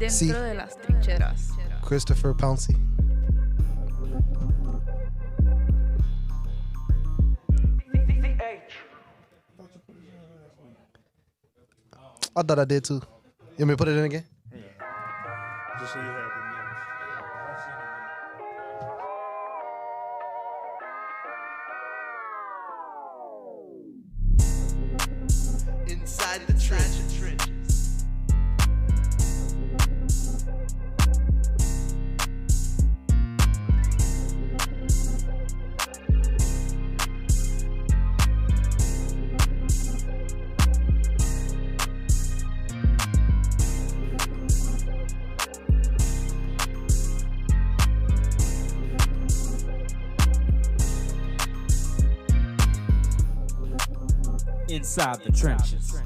Dentro de las trincheras. Christopher Pouncey. I thought I did too. You want me to put it in again? Yeah. Just so you have the names. Inside the trenches. Inside the trenches.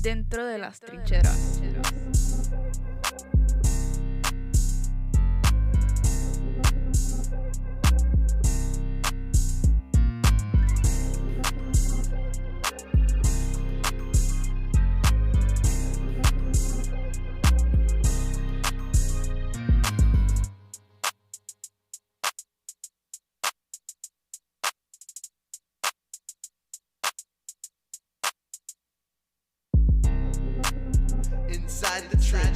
Dentro de las trincheras. Inside the trenches.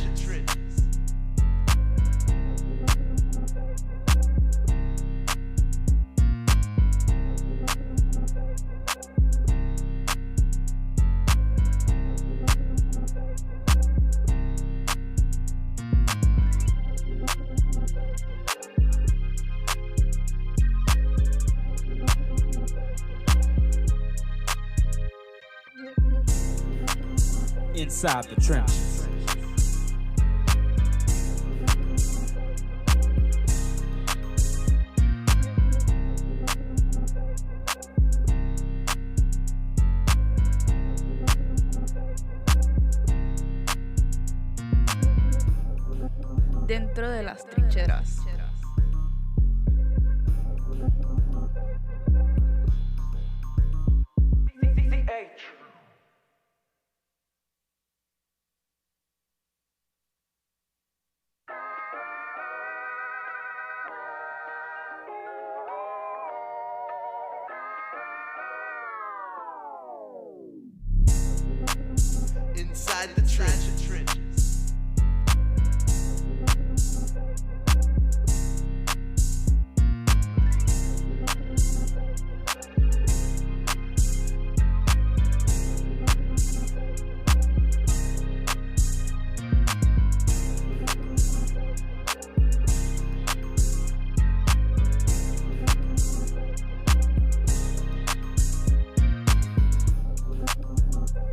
Inside the trenches. Dentro de las trincheras. Inside the trenches.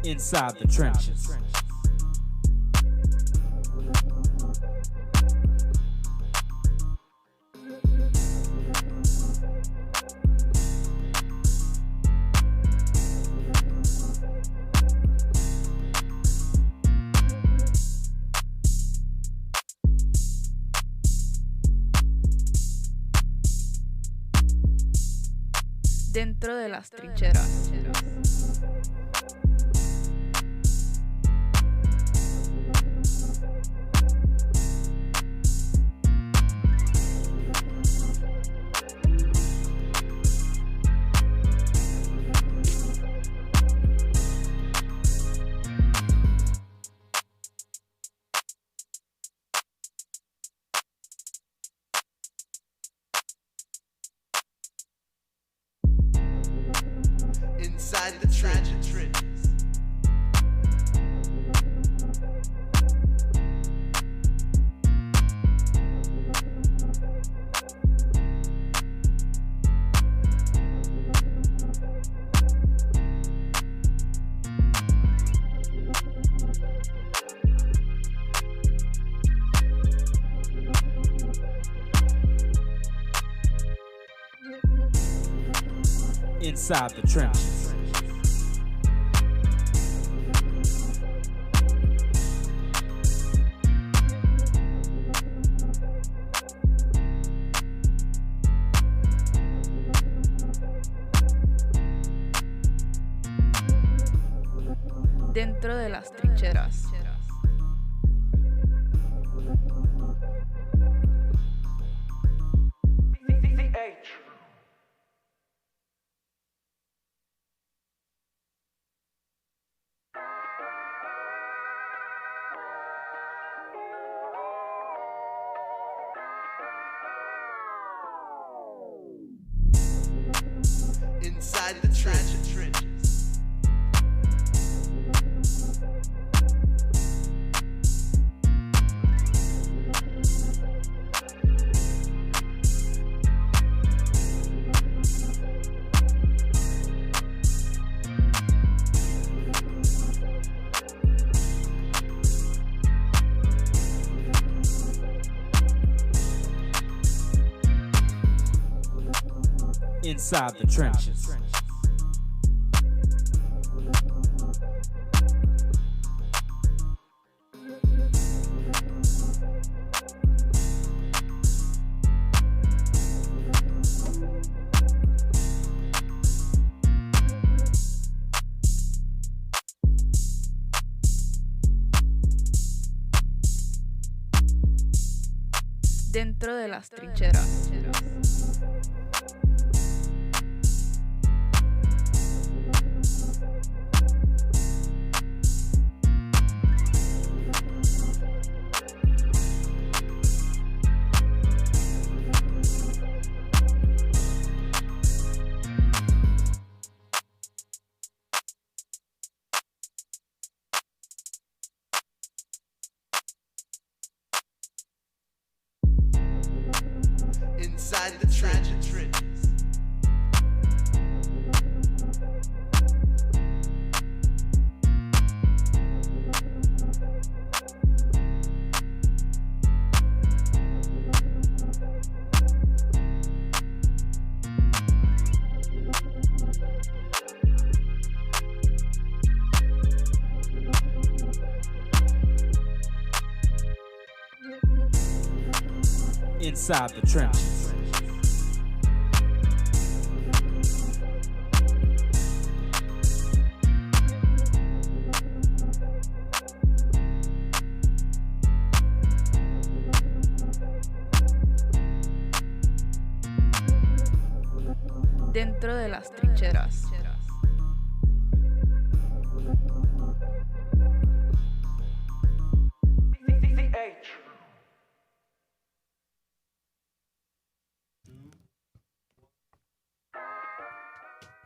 Inside the trenches. Dentro de las trincheras. Inside the trenches. Inside the trenches. Dentro de las trincheras. Inside the trenches. Inside the trenches. Dentro de las trincheras. Inside the trenches. Inside the trenches. Dentro de las trincheras.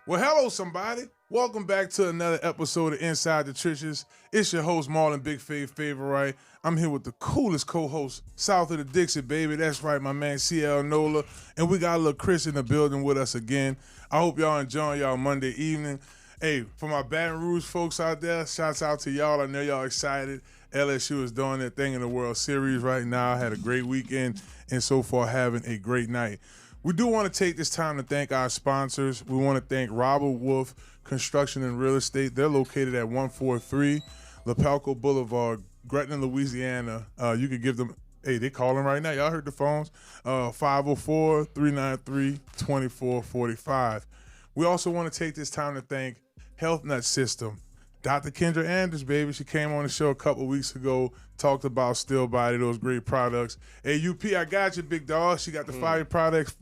Well, hello, somebody. Welcome back to another episode of Inside the Trenches. It's your host, Marlon, Big Fave Favorite. I'm here with the coolest co-host, south of the Dixie, baby. That's right, my man, CL NOLA. And we got a little Chris in the building with us again. I hope y'all enjoying y'all Monday evening. Hey, for my Baton Rouge folks out there, shouts out to y'all. I know y'all excited. LSU is doing their thing in the World Series right now. Had a great weekend and so far having a great night. We do want to take this time to thank our sponsors. We want to thank Robert Wolf Construction and Real Estate. They're located at 143 Lapalco Boulevard, Gretna, Louisiana. You could give them, hey, they calling right now. Y'all heard the phones. 504-393-2445. We also want to take this time to thank Health Nut System. Dr. Kendra Anders, baby, she came on the show a couple weeks ago, talked about Still Body, those great products. Hey, UP, I got you, big dog. She got the fire products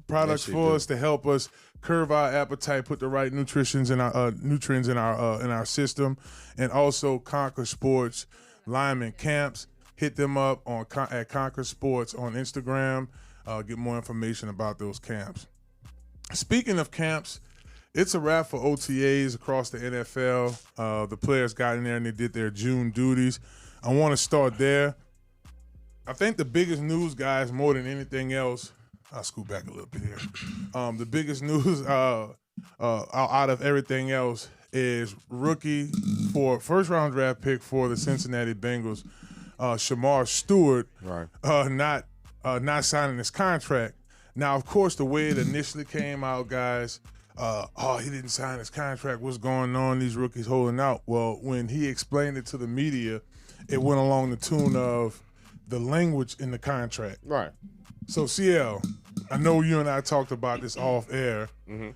for us to help us curb our appetite, put the right nutrients in our system, and also Conquer Sports, Lyman Camps. Hit them up at Conquer Sports on Instagram. Get more information about those camps. Speaking of camps, it's a wrap for OTAs across the NFL. The players got in there and they did their June duties. I want to start there. I think the biggest news, guys, more than anything else, I'll scoot back a little bit here. The biggest news out of everything else is rookie for first-round draft pick for the Cincinnati Bengals, Shamar Stewart, not signing his contract. Now, of course, the way it initially came out, guys, he didn't sign his contract. What's going on? These rookies holding out. Well, when he explained it to the media, it went along the tune of the language in the contract. Right. So, CL, I know you and I talked about this off air. Mm-hmm.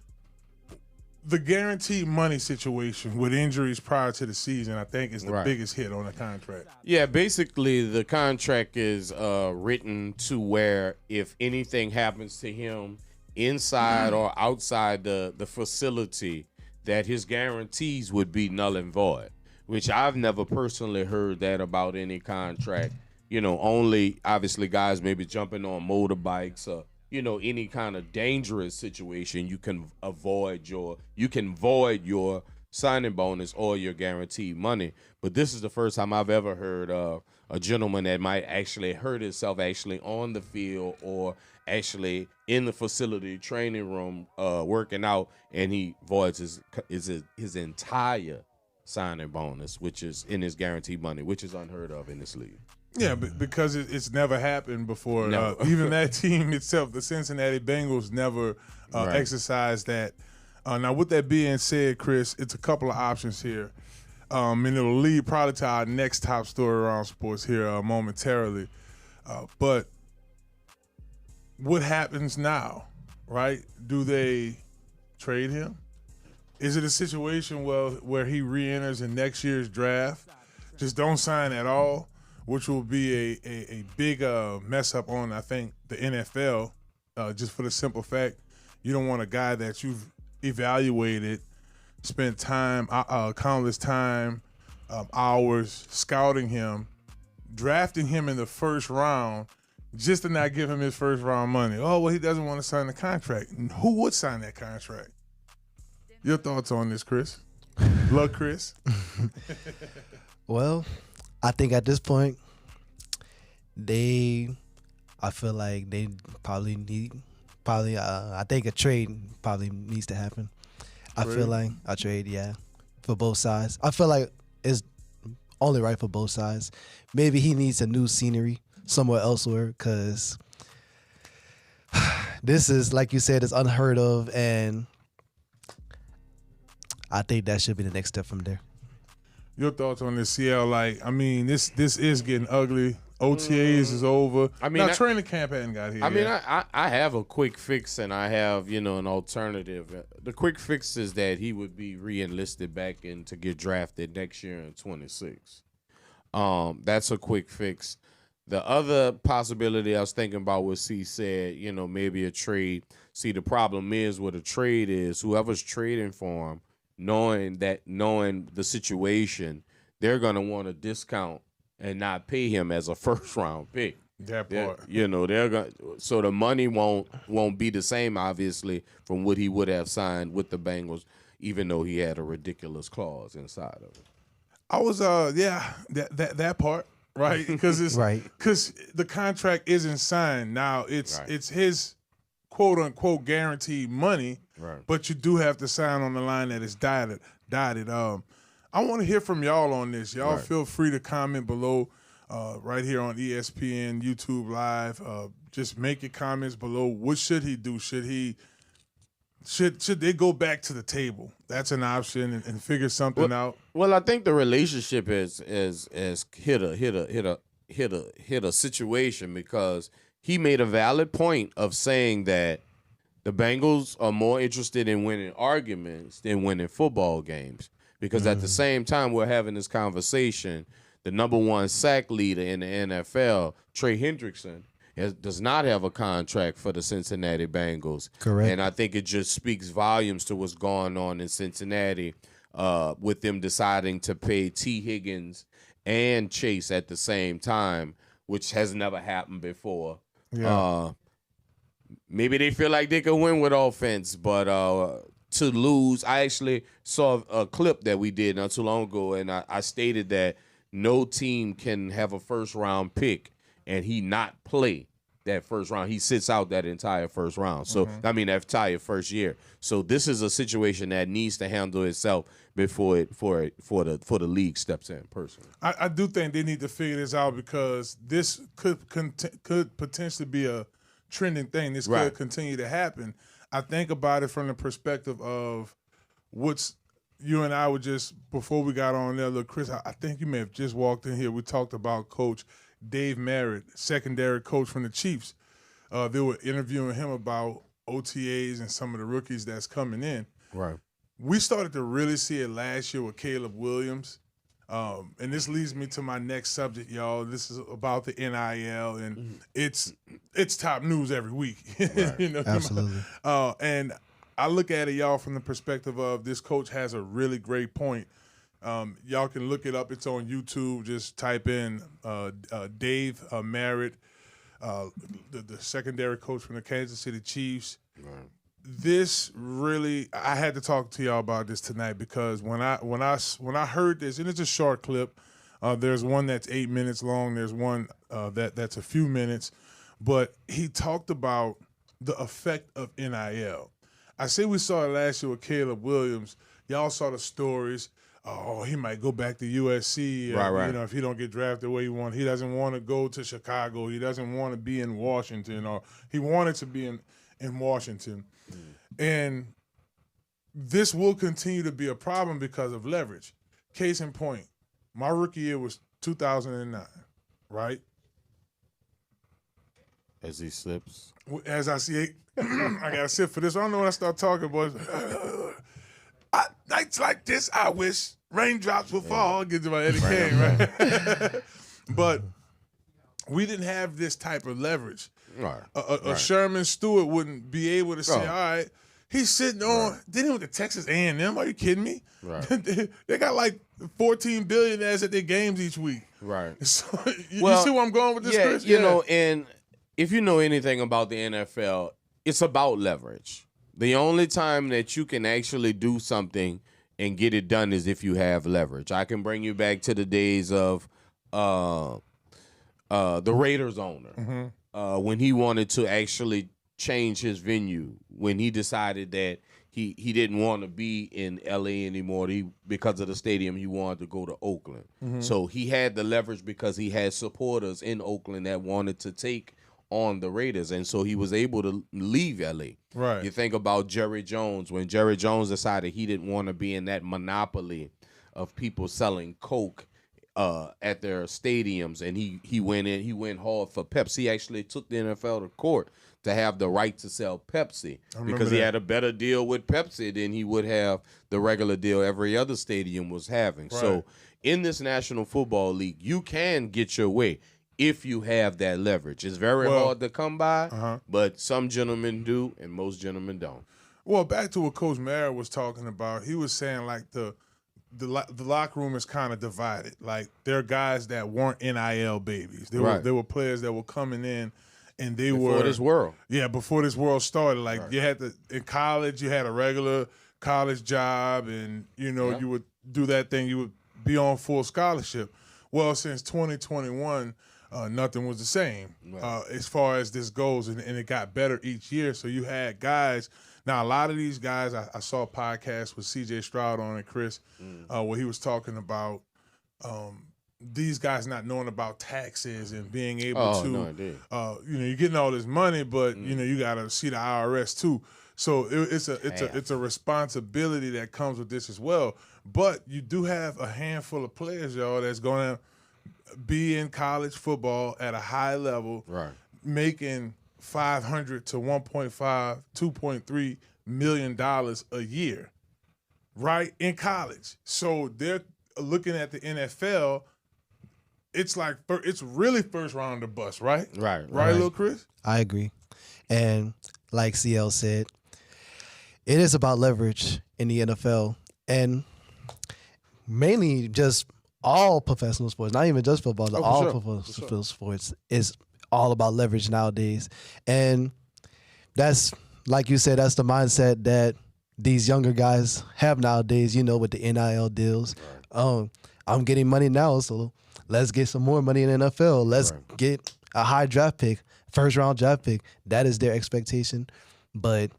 The guaranteed money situation with injuries prior to the season, I think, is the biggest hit on the contract. Yeah, basically the contract is written to where if anything happens to him inside or outside the facility, that his guarantees would be null and void, which I've never personally heard that about any contract. Only obviously guys maybe jumping on motorbikes or any kind of dangerous situation, you can void your signing bonus or your guaranteed money. But this is the first time I've ever heard of a gentleman that might actually hurt himself actually on the field or actually in the facility training room working out, and he voids his entire signing bonus, which is in his guaranteed money, which is unheard of in this league. Yeah, because it's never happened before. Never. Even that team itself, the Cincinnati Bengals, never exercised that. Now, with that being said, Chris, it's a couple of options here. And it'll lead probably to our next top story around sports here momentarily. But what happens now, right? Do they trade him? Is it a situation where he re-enters in next year's draft? Just don't sign at all? Which will be a big mess up on, I think, the NFL, just for the simple fact you don't want a guy that you've evaluated, spent time, countless time, hours scouting him, drafting him in the first round, just to not give him his first round money. Oh, well, he doesn't want to sign the contract. Who would sign that contract? Your thoughts on this, Chris? Look, Chris. Well, I think at this point, I feel like they I think a trade probably needs to happen. I feel like a trade, for both sides. I feel like it's only right for both sides. Maybe he needs a new scenery somewhere elsewhere, because this is, like you said, it's unheard of, and I think that should be the next step from there. Your thoughts on this, CL? This is getting ugly. OTAs is over. Training camp hadn't got here. I have a quick fix, and I have an alternative. The quick fix is that he would be re-enlisted back in to get drafted next year in 26. That's a quick fix. The other possibility I was thinking about was C said, maybe a trade. See, the problem is what a trade is, whoever's trading for him, knowing the situation, they're going to want a discount and not pay him as a first round pick. That part. They're going, so the money won't be the same, obviously, from what he would have signed with the Bengals, even though he had a ridiculous clause inside of it. I was that part, right? Because it's right. Because the contract isn't signed. Now it's his quote unquote guaranteed money. Right. But you do have to sign on the line that is dotted. I want to hear from y'all on this. Y'all feel free to comment below right here on ESPN, YouTube Live. Just make your comments below. What should he do? Should they go back to the table? That's an option and figure something out. Well, I think the relationship is hit a situation, because he made a valid point of saying that the Bengals are more interested in winning arguments than winning football games. Because at the same time we're having this conversation, the number one sack leader in the NFL, Trey Hendrickson, does not have a contract for the Cincinnati Bengals. Correct. And I think it just speaks volumes to what's going on in Cincinnati with them deciding to pay T. Higgins and Chase at the same time, which has never happened before. Yeah. Maybe they feel like they can win with offense, but to lose, I actually saw a clip that we did not too long ago, and I stated that no team can have a first-round pick and he not play that first round. He sits out that entire first round. So, that entire first year. So this is a situation that needs to handle itself before the league steps in personally. I do think they need to figure this out, because this could potentially be a trending thing. This could continue to happen. I think about it from the perspective of what's you and I were just before we got on there. Look, Chris, I think you may have just walked in here. We talked about Coach Dave Merritt, secondary coach from the Chiefs. They were interviewing him about OTAs and some of the rookies that's coming in. Right. We started to really see it last year with Caleb Williams. And this leads me to my next subject, y'all. This is about the NIL, and it's top news every week. Right. You know, Absolutely. And I look at it, y'all, from the perspective of this coach has a really great point. Y'all can look it up. It's on YouTube. Just type in Dave Merritt, the secondary coach from the Kansas City Chiefs. Right. This really, I had to talk to y'all about this tonight because when I heard this, and it's a short clip. There's one that's 8 minutes long. There's one that's a few minutes, but he talked about the effect of NIL. I say we saw it last year with Caleb Williams. Y'all saw the stories. Oh, he might go back to USC. Right. You know, if he don't get drafted the way he wants. He doesn't want to go to Chicago. He doesn't want to be in Washington, or he wanted to be in Washington. And this will continue to be a problem because of leverage. Case in point, my rookie year was 2009, right? As he slips. As I see, I got to sit for this. I don't know when I start talking, boys. Nights like this, I wish raindrops would fall. Get to my Eddie Kane, right? But we didn't have this type of leverage. Right. A Sherman Stewart wouldn't be able to say, all right, he's sitting on, then he went to Texas A&M. Are you kidding me? Right. They got like 14 billionaires at their games each week. Right. So, you see where I'm going with this, Chris? You know, and if you know anything about the NFL, it's about leverage. The only time that you can actually do something and get it done is if you have leverage. I can bring you back to the days of the Raiders owner when he wanted to actually change his venue, when he decided that he didn't want to be in L.A. anymore because of the stadium. He wanted to go to Oakland. So he had the leverage because he had supporters in Oakland that wanted to take on the Raiders, and so he was able to leave L.A. Right. You think about Jerry Jones. When Jerry Jones decided he didn't want to be in that monopoly of people selling Coke at their stadiums, and he went hard for Pepsi. He actually took the NFL to court to have the right to sell Pepsi because he had a better deal with Pepsi than he would have the regular deal every other stadium was having. Right. So in this National Football League, you can get your way if you have that leverage. It's very hard to come by, but some gentlemen do and most gentlemen don't. Well, back to what Coach Merritt was talking about, he was saying like the locker room is kind of divided. Like there are guys that weren't NIL babies. There were players that were coming in and they were before this world. Yeah, before this world started. Like you had in college, you had a regular college job, and you would do that thing. You would be on full scholarship. Well, since 2021, nothing was the same as far as this goes, and it got better each year. So you had guys. Now, a lot of these guys, I saw a podcast with C.J. Stroud on it, Chris, where he was talking about these guys not knowing about taxes and being able to, you're getting all this money, but you got to see the IRS too. So it's a responsibility that comes with this as well. But you do have a handful of players, y'all, that's going to be in college football at a high level, making $500 to $1.5, $2.3 million a year, right, in college. So they're looking at the NFL. It's like it's really first round of bust, right? Right, little Chris? I agree. And like CL said, it is about leverage in the NFL. And mainly just all professional sports, not even just football, all professional sports is all about leverage nowadays. And that's, like you said, that's the mindset that these younger guys have nowadays, with the NIL deals. I'm getting money now, so let's get some more money in the NFL. Let's get a high draft pick, first-round draft pick. That is their expectation. But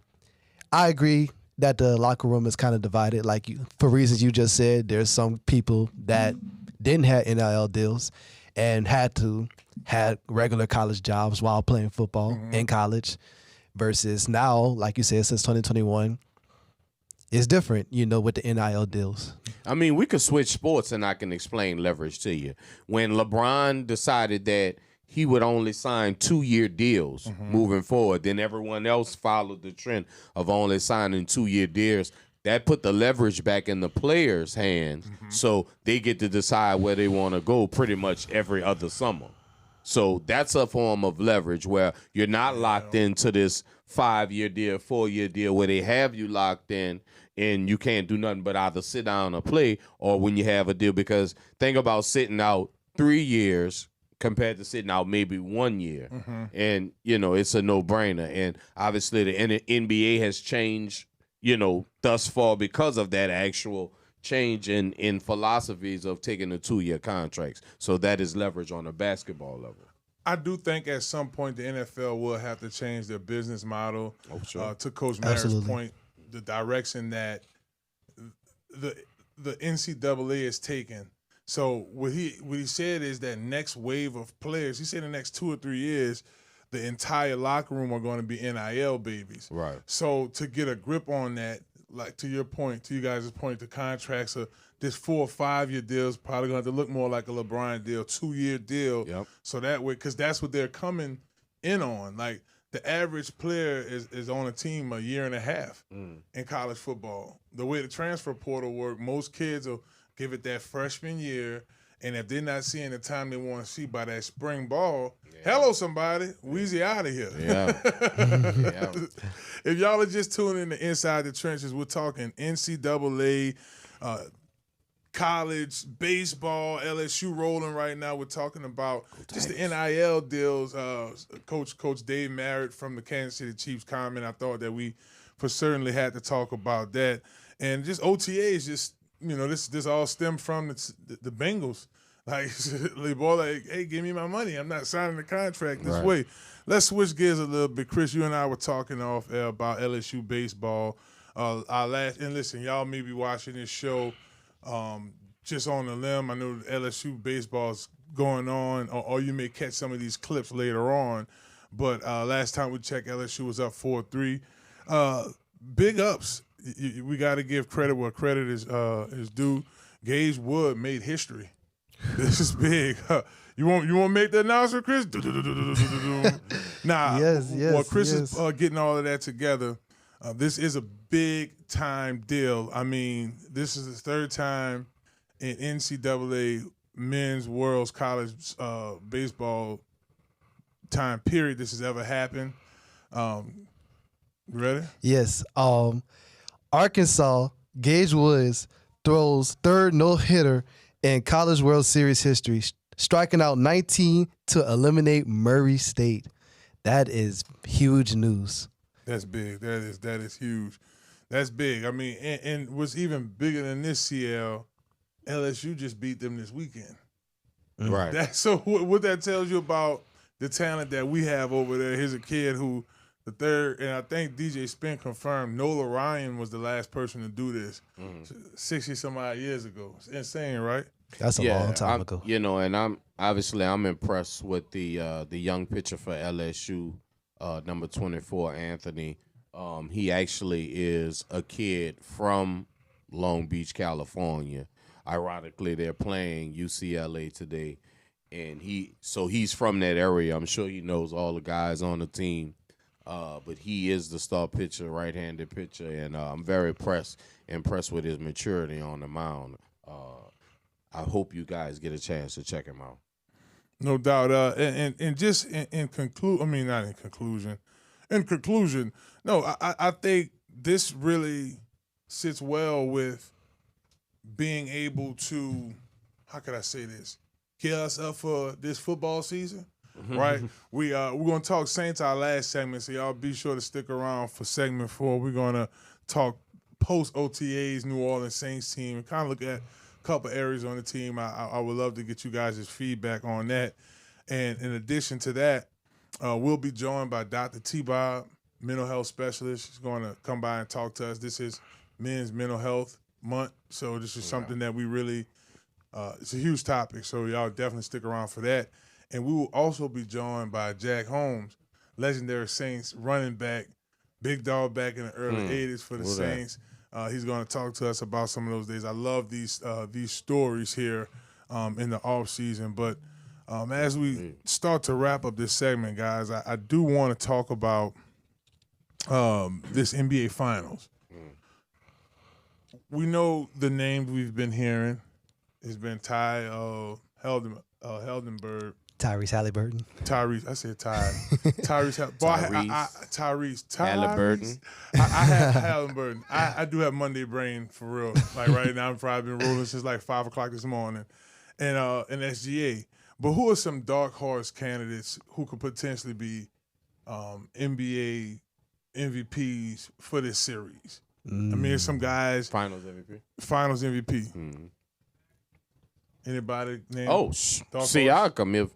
I agree that the locker room is kind of divided. Like for reasons you just said, there's some people that didn't have NIL deals and had regular college jobs while playing football in college. versus now, like you said, since 2021, it's different, with the NIL deals. I mean, we could switch sports and I can explain leverage to you. When LeBron decided that he would only sign 2-year deals moving forward, then everyone else followed the trend of only signing 2-year deals. That put the leverage back in the players' hands, so they get to decide where they want to go pretty much every other summer. So that's a form of leverage where you're not locked into this 5-year deal, 4-year deal where they have you locked in and you can't do nothing but either sit down or play, or when you have a deal. Because think about sitting out 3 years compared to sitting out maybe 1 year. And, it's a no-brainer. And obviously the NBA has changed, thus far because of that actual change in philosophies of taking the 2-year contracts. So that is leverage on a basketball level. I do think at some point the NFL will have to change their business model. To Coach Merritt's point, the direction that the NCAA is taking. So what he said is that next wave of players, he said the next 2 or 3 years, the entire locker room are going to be NIL babies. Right. So to get a grip on that, like to your point, to you guys' point, the contracts are this 4 or 5 year deals probably going to have to look more like a LeBron deal, 2-year deal. Yep. So that way, because that's what they're coming in on. Like the average player is on a team a year and a half in college football. The way the transfer portal works, most kids will give it that freshman year. And if they're not seeing the time they want to see by that spring ball, hello, somebody, Weezy out of here. Yeah. If y'all are just tuning in to Inside the Trenches, we're talking NCAA, college, baseball, LSU rolling right now. We're talking about just the NIL deals. Coach Dave Merritt from the Kansas City Chiefs comment. I thought that we for certainly had to talk about that. And just OTAs, just, this all stemmed from the Bengals. Like, hey, give me my money. I'm not signing the contract this way. Let's switch gears a little bit. Chris, you and I were talking off air about LSU baseball. And listen, y'all may be watching this show just on the limb. I know LSU baseball's going on, or you may catch some of these clips later on. But last time we checked, LSU was up 4-3. Big ups. We got to give credit where credit is due. Gage Wood made history. This is big. You want to make the announcement, Chris? Yes. While Chris is getting all of that together, this is a big time deal. I mean, this is the third time in NCAA men's World's College baseball time period this has ever happened. Ready? Yes. Arkansas, Gage Woods throws third no-hitter in College World Series history, striking out 19 to eliminate Murray State. That is huge news. That's big. That is huge. That's big. I mean, and what's even bigger than this, CL, LSU just beat them this weekend. Right. So what that tells you about the talent that we have over there. Here's a kid who the third, and I think DJ Spin confirmed NOLA Ryan was the last person to do this 60-some-odd years ago. It's insane, right? That's a long time ago. And I'm impressed with the young pitcher for LSU, number 24, Anthony. He actually is a kid from Long Beach, California. Ironically, they're playing UCLA today, and he's from that area. I'm sure he knows all the guys on the team. But he is the star pitcher, right-handed pitcher, and I'm very impressed with his maturity on the mound. I hope you guys get a chance to check him out. No doubt. And just in conclusion, no, I think this really sits well with being able to, how could I say this, get us up for this football season. Right, we're gonna talk Saints our last segment, so y'all be sure to stick around for segment 4. We're gonna talk post-OTAs, New Orleans Saints team, and kind of look at a couple areas on the team. I would love to get you guys' feedback on that. And in addition to that, we'll be joined by Dr. T-Bob, mental health specialist. She's going to come by and talk to us. This is Men's Mental Health Month, so this is something that we really it's a huge topic, so y'all definitely stick around for that. And we will also be joined by Jack Holmes, legendary Saints running back, big dog back in the early 80s for the Saints. He's going to talk to us about some of those days. I love these stories here in the off season. But as we start to wrap up this segment, guys, I do want to talk about this NBA Finals. We know the names we've been hearing. It's been Ty Heldenberg. Tyrese Halliburton. Tyrese, I said Ty. Tyrese Halliburton. I have Halliburton. I do have Monday brain for real. Like right now, I've probably been rolling since like 5 o'clock this morning, and SGA. But who are some dark horse candidates who could potentially be NBA MVPs for this series? I mean, there's some guys. Finals MVP. Finals MVP. Anybody name? Siakam.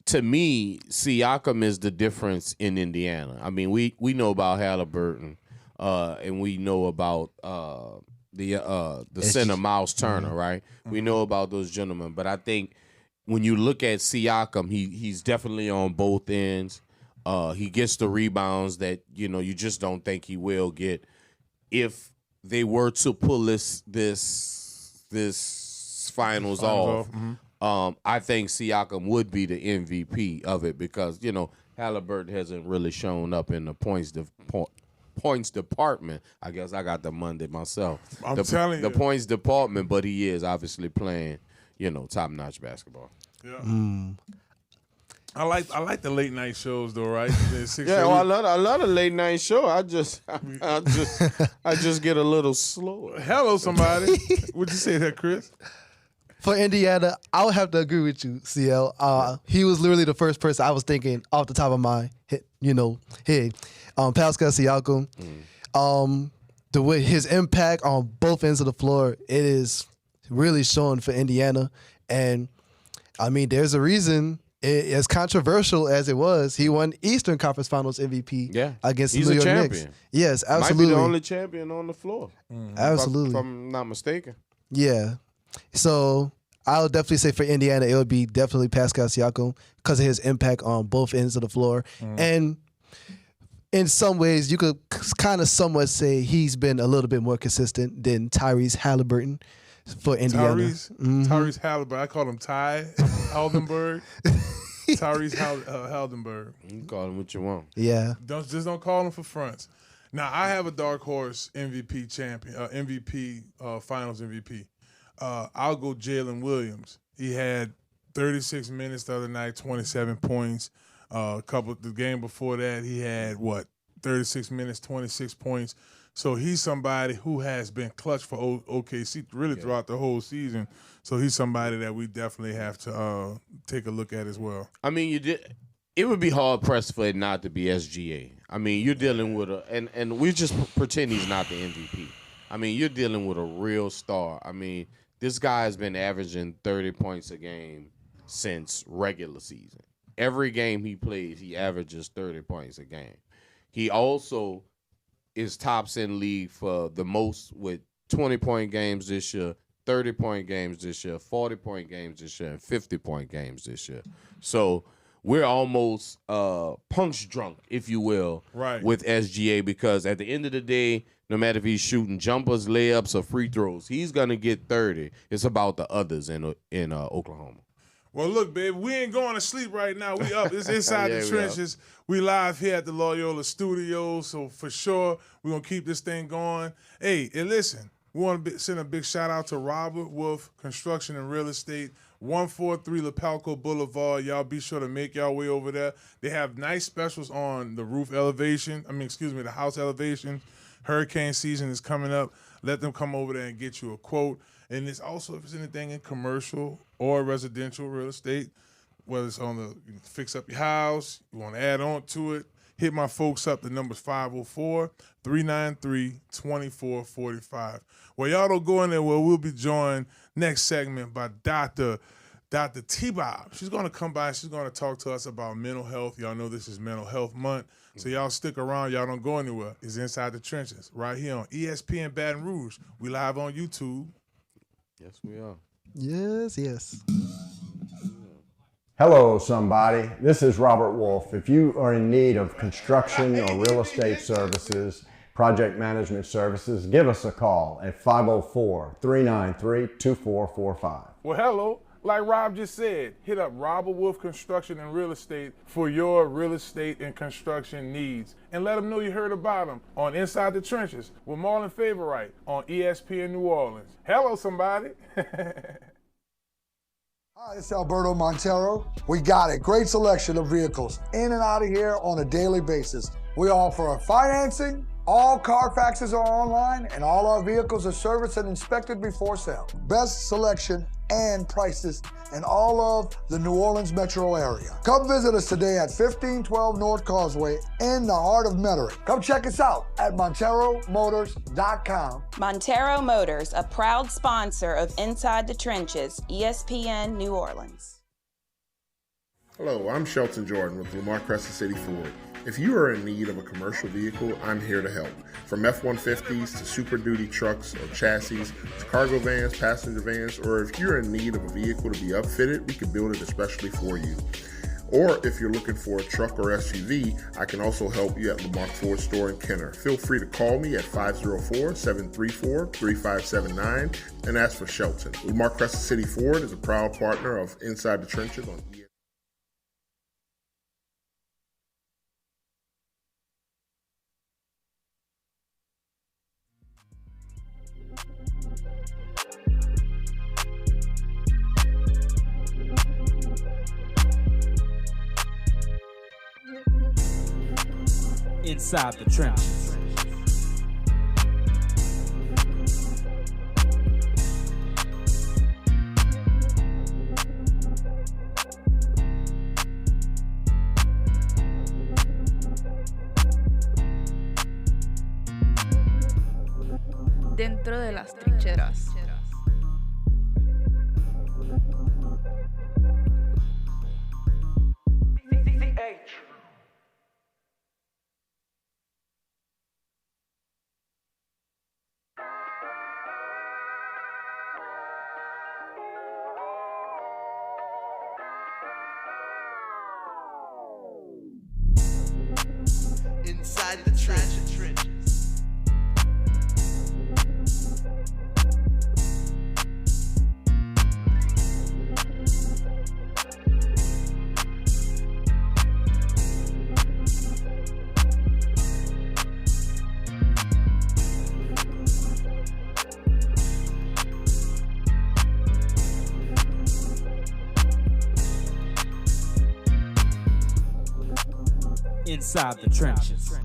To me, Siakam is the difference in Indiana. I mean, we know about Halliburton, and we know about the center Miles Turner, right? We know about those gentlemen, but I think when you look at Siakam, he's definitely on both ends. He gets the rebounds that you just don't think he will get. If they were to pull this finals off, I think Siakam would be the MVP of it because Halliburton hasn't really shown up in the points department. I guess I got the Monday myself. I'm telling you, the points department, but he is obviously playing top notch basketball. Yeah. I like the late night shows though, right? I love a late night show. I just get a little slower. Hello, somebody. What'd you say there, Chris? For Indiana, I would have to agree with you, CL. He was literally the first person I was thinking off the top of my head. Pascal Siakam. The way his impact on both ends of the floor, it is really showing for Indiana. And I mean, there's a reason. As controversial as it was, he won Eastern Conference Finals MVP against the New York Knicks. Yes, absolutely. Might be the only champion on the floor. Absolutely. If I'm not mistaken. Yeah. So I would definitely say for Indiana, it would be definitely Pascal Siakam because of his impact on both ends of the floor. And in some ways, you could kind of somewhat say he's been a little bit more consistent than Tyrese Halliburton for Indiana. Tyrese Halliburton. I call him Ty Heldenberg. Tyrese Heldenberg. You can call him what you want. Yeah. Just don't call him for fronts. Now I have a dark horse MVP champion, Finals MVP. I'll go Jalen Williams. He had 36 minutes the other night, 27 points. The game before that, he had 36 minutes, 26 points. So he's somebody who has been clutch for OKC really throughout the whole season. So he's somebody that we definitely have to take a look at as well. I mean, it would be hard pressed for it not to be SGA. I mean, you're dealing with and we just pretend he's not the MVP. I mean, you're dealing with a real star. I mean, this guy has been averaging 30 points a game since regular season. Every game he plays, he averages 30 points a game. He also is tops in league for the most with 20-point games this year, 30-point games this year, 40-point games this year, and 50-point games this year. So we're almost punch drunk, if you will, with SGA because at the end of the day, no matter if he's shooting jumpers, layups, or free throws, he's going to get 30. It's about the others in Oklahoma. Well, look, baby, we ain't going to sleep right now. We up. It's Inside the Trenches. We live here at the Loyola studio, so for sure we're going to keep this thing going. Hey, and listen, we want to send a big shout-out to Robert Wolf Construction and Real Estate, 143 Lapalco Boulevard. Y'all be sure to make y'all way over there. They have nice specials on the roof elevation. The house elevation. Hurricane season is coming up. Let them come over there and get you a quote. And it's also, if it's anything in commercial or residential real estate, whether it's you fix up your house, you want to add on to it, hit my folks up. The number's 504-393-2445. Well, y'all don't go in there. Well, we'll be joined next segment by Dr. T-Bob. She's going to come by and she's going to talk to us about mental health. Y'all know this is Mental Health Month. So y'all stick around. Y'all don't go anywhere. It's Inside the Trenches right here on ESPN Baton Rouge. We live on YouTube. Yes, we are. Yes. Hello, somebody. This is Robert Wolf. If you are in need of construction or real estate services, project management services, give us a call at 504-393-2445. Well, hello. Like Rob just said, hit up Robert Wolf Construction and Real Estate for your real estate and construction needs. And let them know you heard about them on Inside the Trenches with Marlon Favorite on ESPN New Orleans. Hello, somebody. Hi, it's Alberto Montero. We got a great selection of vehicles in and out of here on a daily basis. We offer financing, all Carfaxes are online, and all our vehicles are serviced and inspected before sale. Best selection and prices in all of the New Orleans metro area. Come visit us today at 1512 North Causeway in the heart of Metairie. Come check us out at MonteroMotors.com. Montero Motors, a proud sponsor of Inside the Trenches, ESPN New Orleans. Hello, I'm Shelton Jordan with Lamar Crescent City Ford. If you are in need of a commercial vehicle, I'm here to help. From F-150s to Super Duty trucks or chassis to cargo vans, passenger vans, or if you're in need of a vehicle to be upfitted, we can build it especially for you. Or if you're looking for a truck or SUV, I can also help you at Lamar Ford Store in Kenner. Feel free to call me at 504-734-3579 and ask for Shelton. Lamar Crescent City Ford is a proud partner of Inside the Trenches on ESPN. Inside the Trenches. Dentro de las trincheras. Inside the trenches. Inside the Trenches.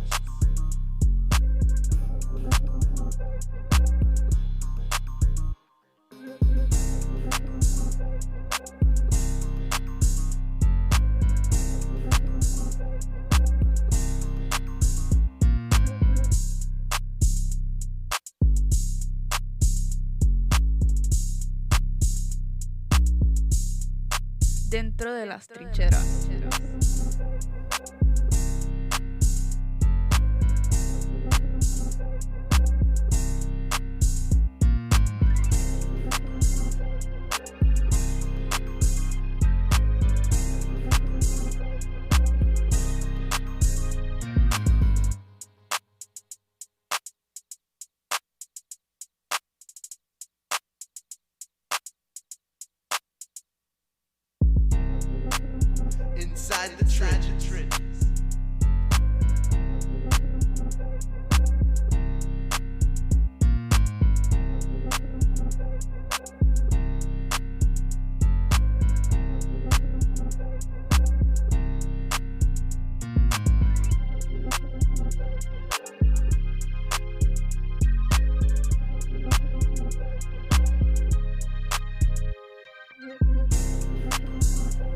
Dentro de las trincheras. Inside the trenches.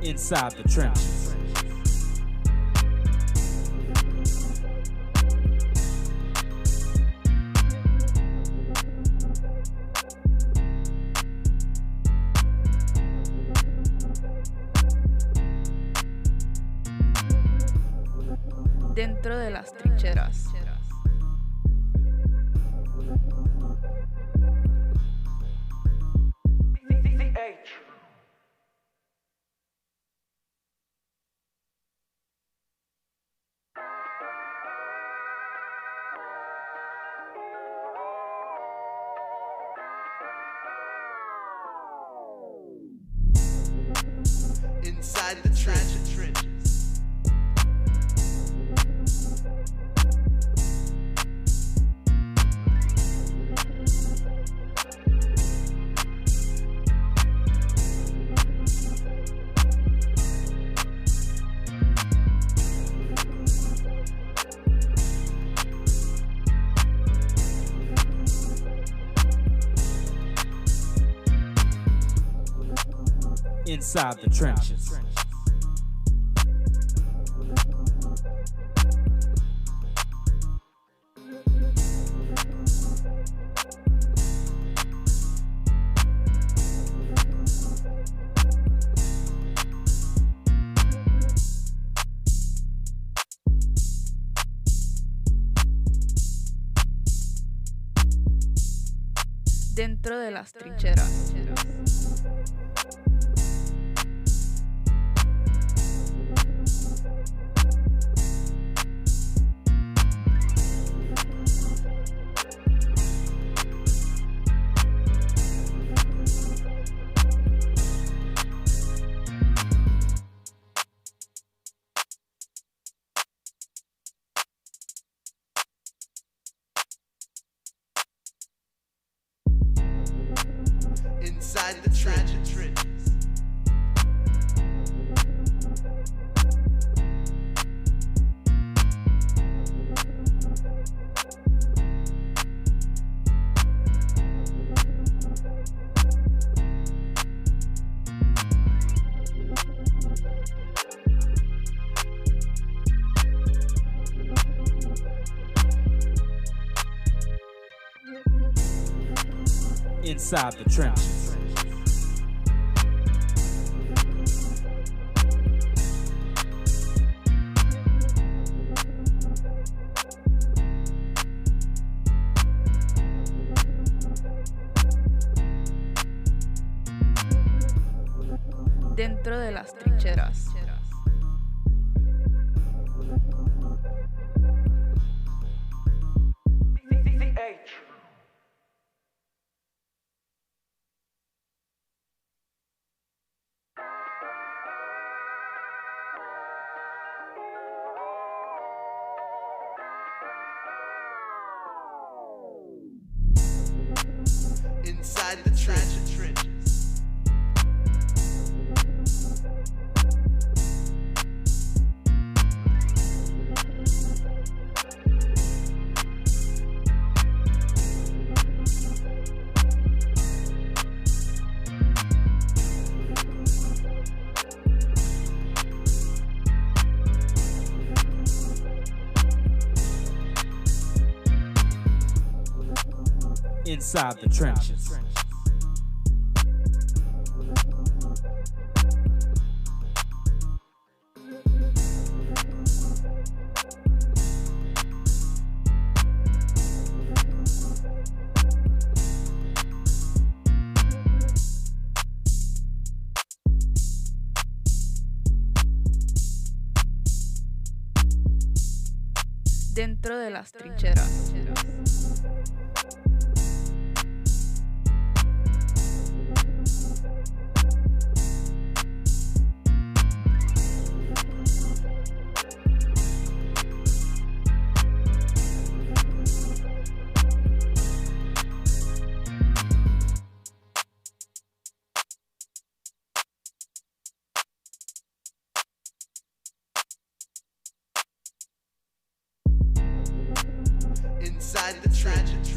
Inside the Trenches. Dentro de las trincheras. Inside the trenches. Inside the trenches. Dentro de las trincheras. Inside the trenches. Inside the trenches. Dentro de las trincheras. Inside the trenches. Inside the trenches. Dentro de las trincheras. Inside the trenches.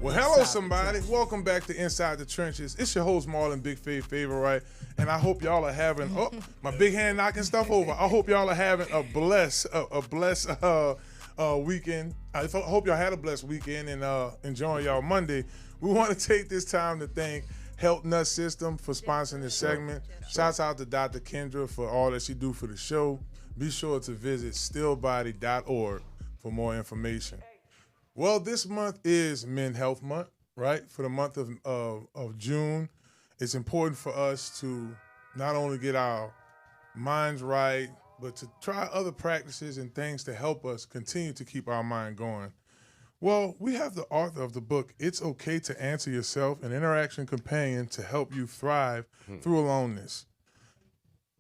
Well, hello, somebody. Welcome back to Inside the Trenches. It's your host, Marlon, Big Fave Favorite, and I hope y'all are having, my big hand knocking stuff over. I hope y'all are having a blessed weekend. I hope y'all had a blessed weekend and enjoying y'all Monday. We want to take this time to thank Health Nut System for sponsoring this segment. Shouts out to Dr. Kendra for all that she do for the show. be sure to visit stillbody.org for more information. Well, this month is Men Health Month, right? For the month of June, it's important for us to not only get our minds right, but to try other practices and things to help us continue to keep our mind going. Well, we have the author of the book, It's Okay to Answer Yourself, an interaction companion to help you thrive through aloneness.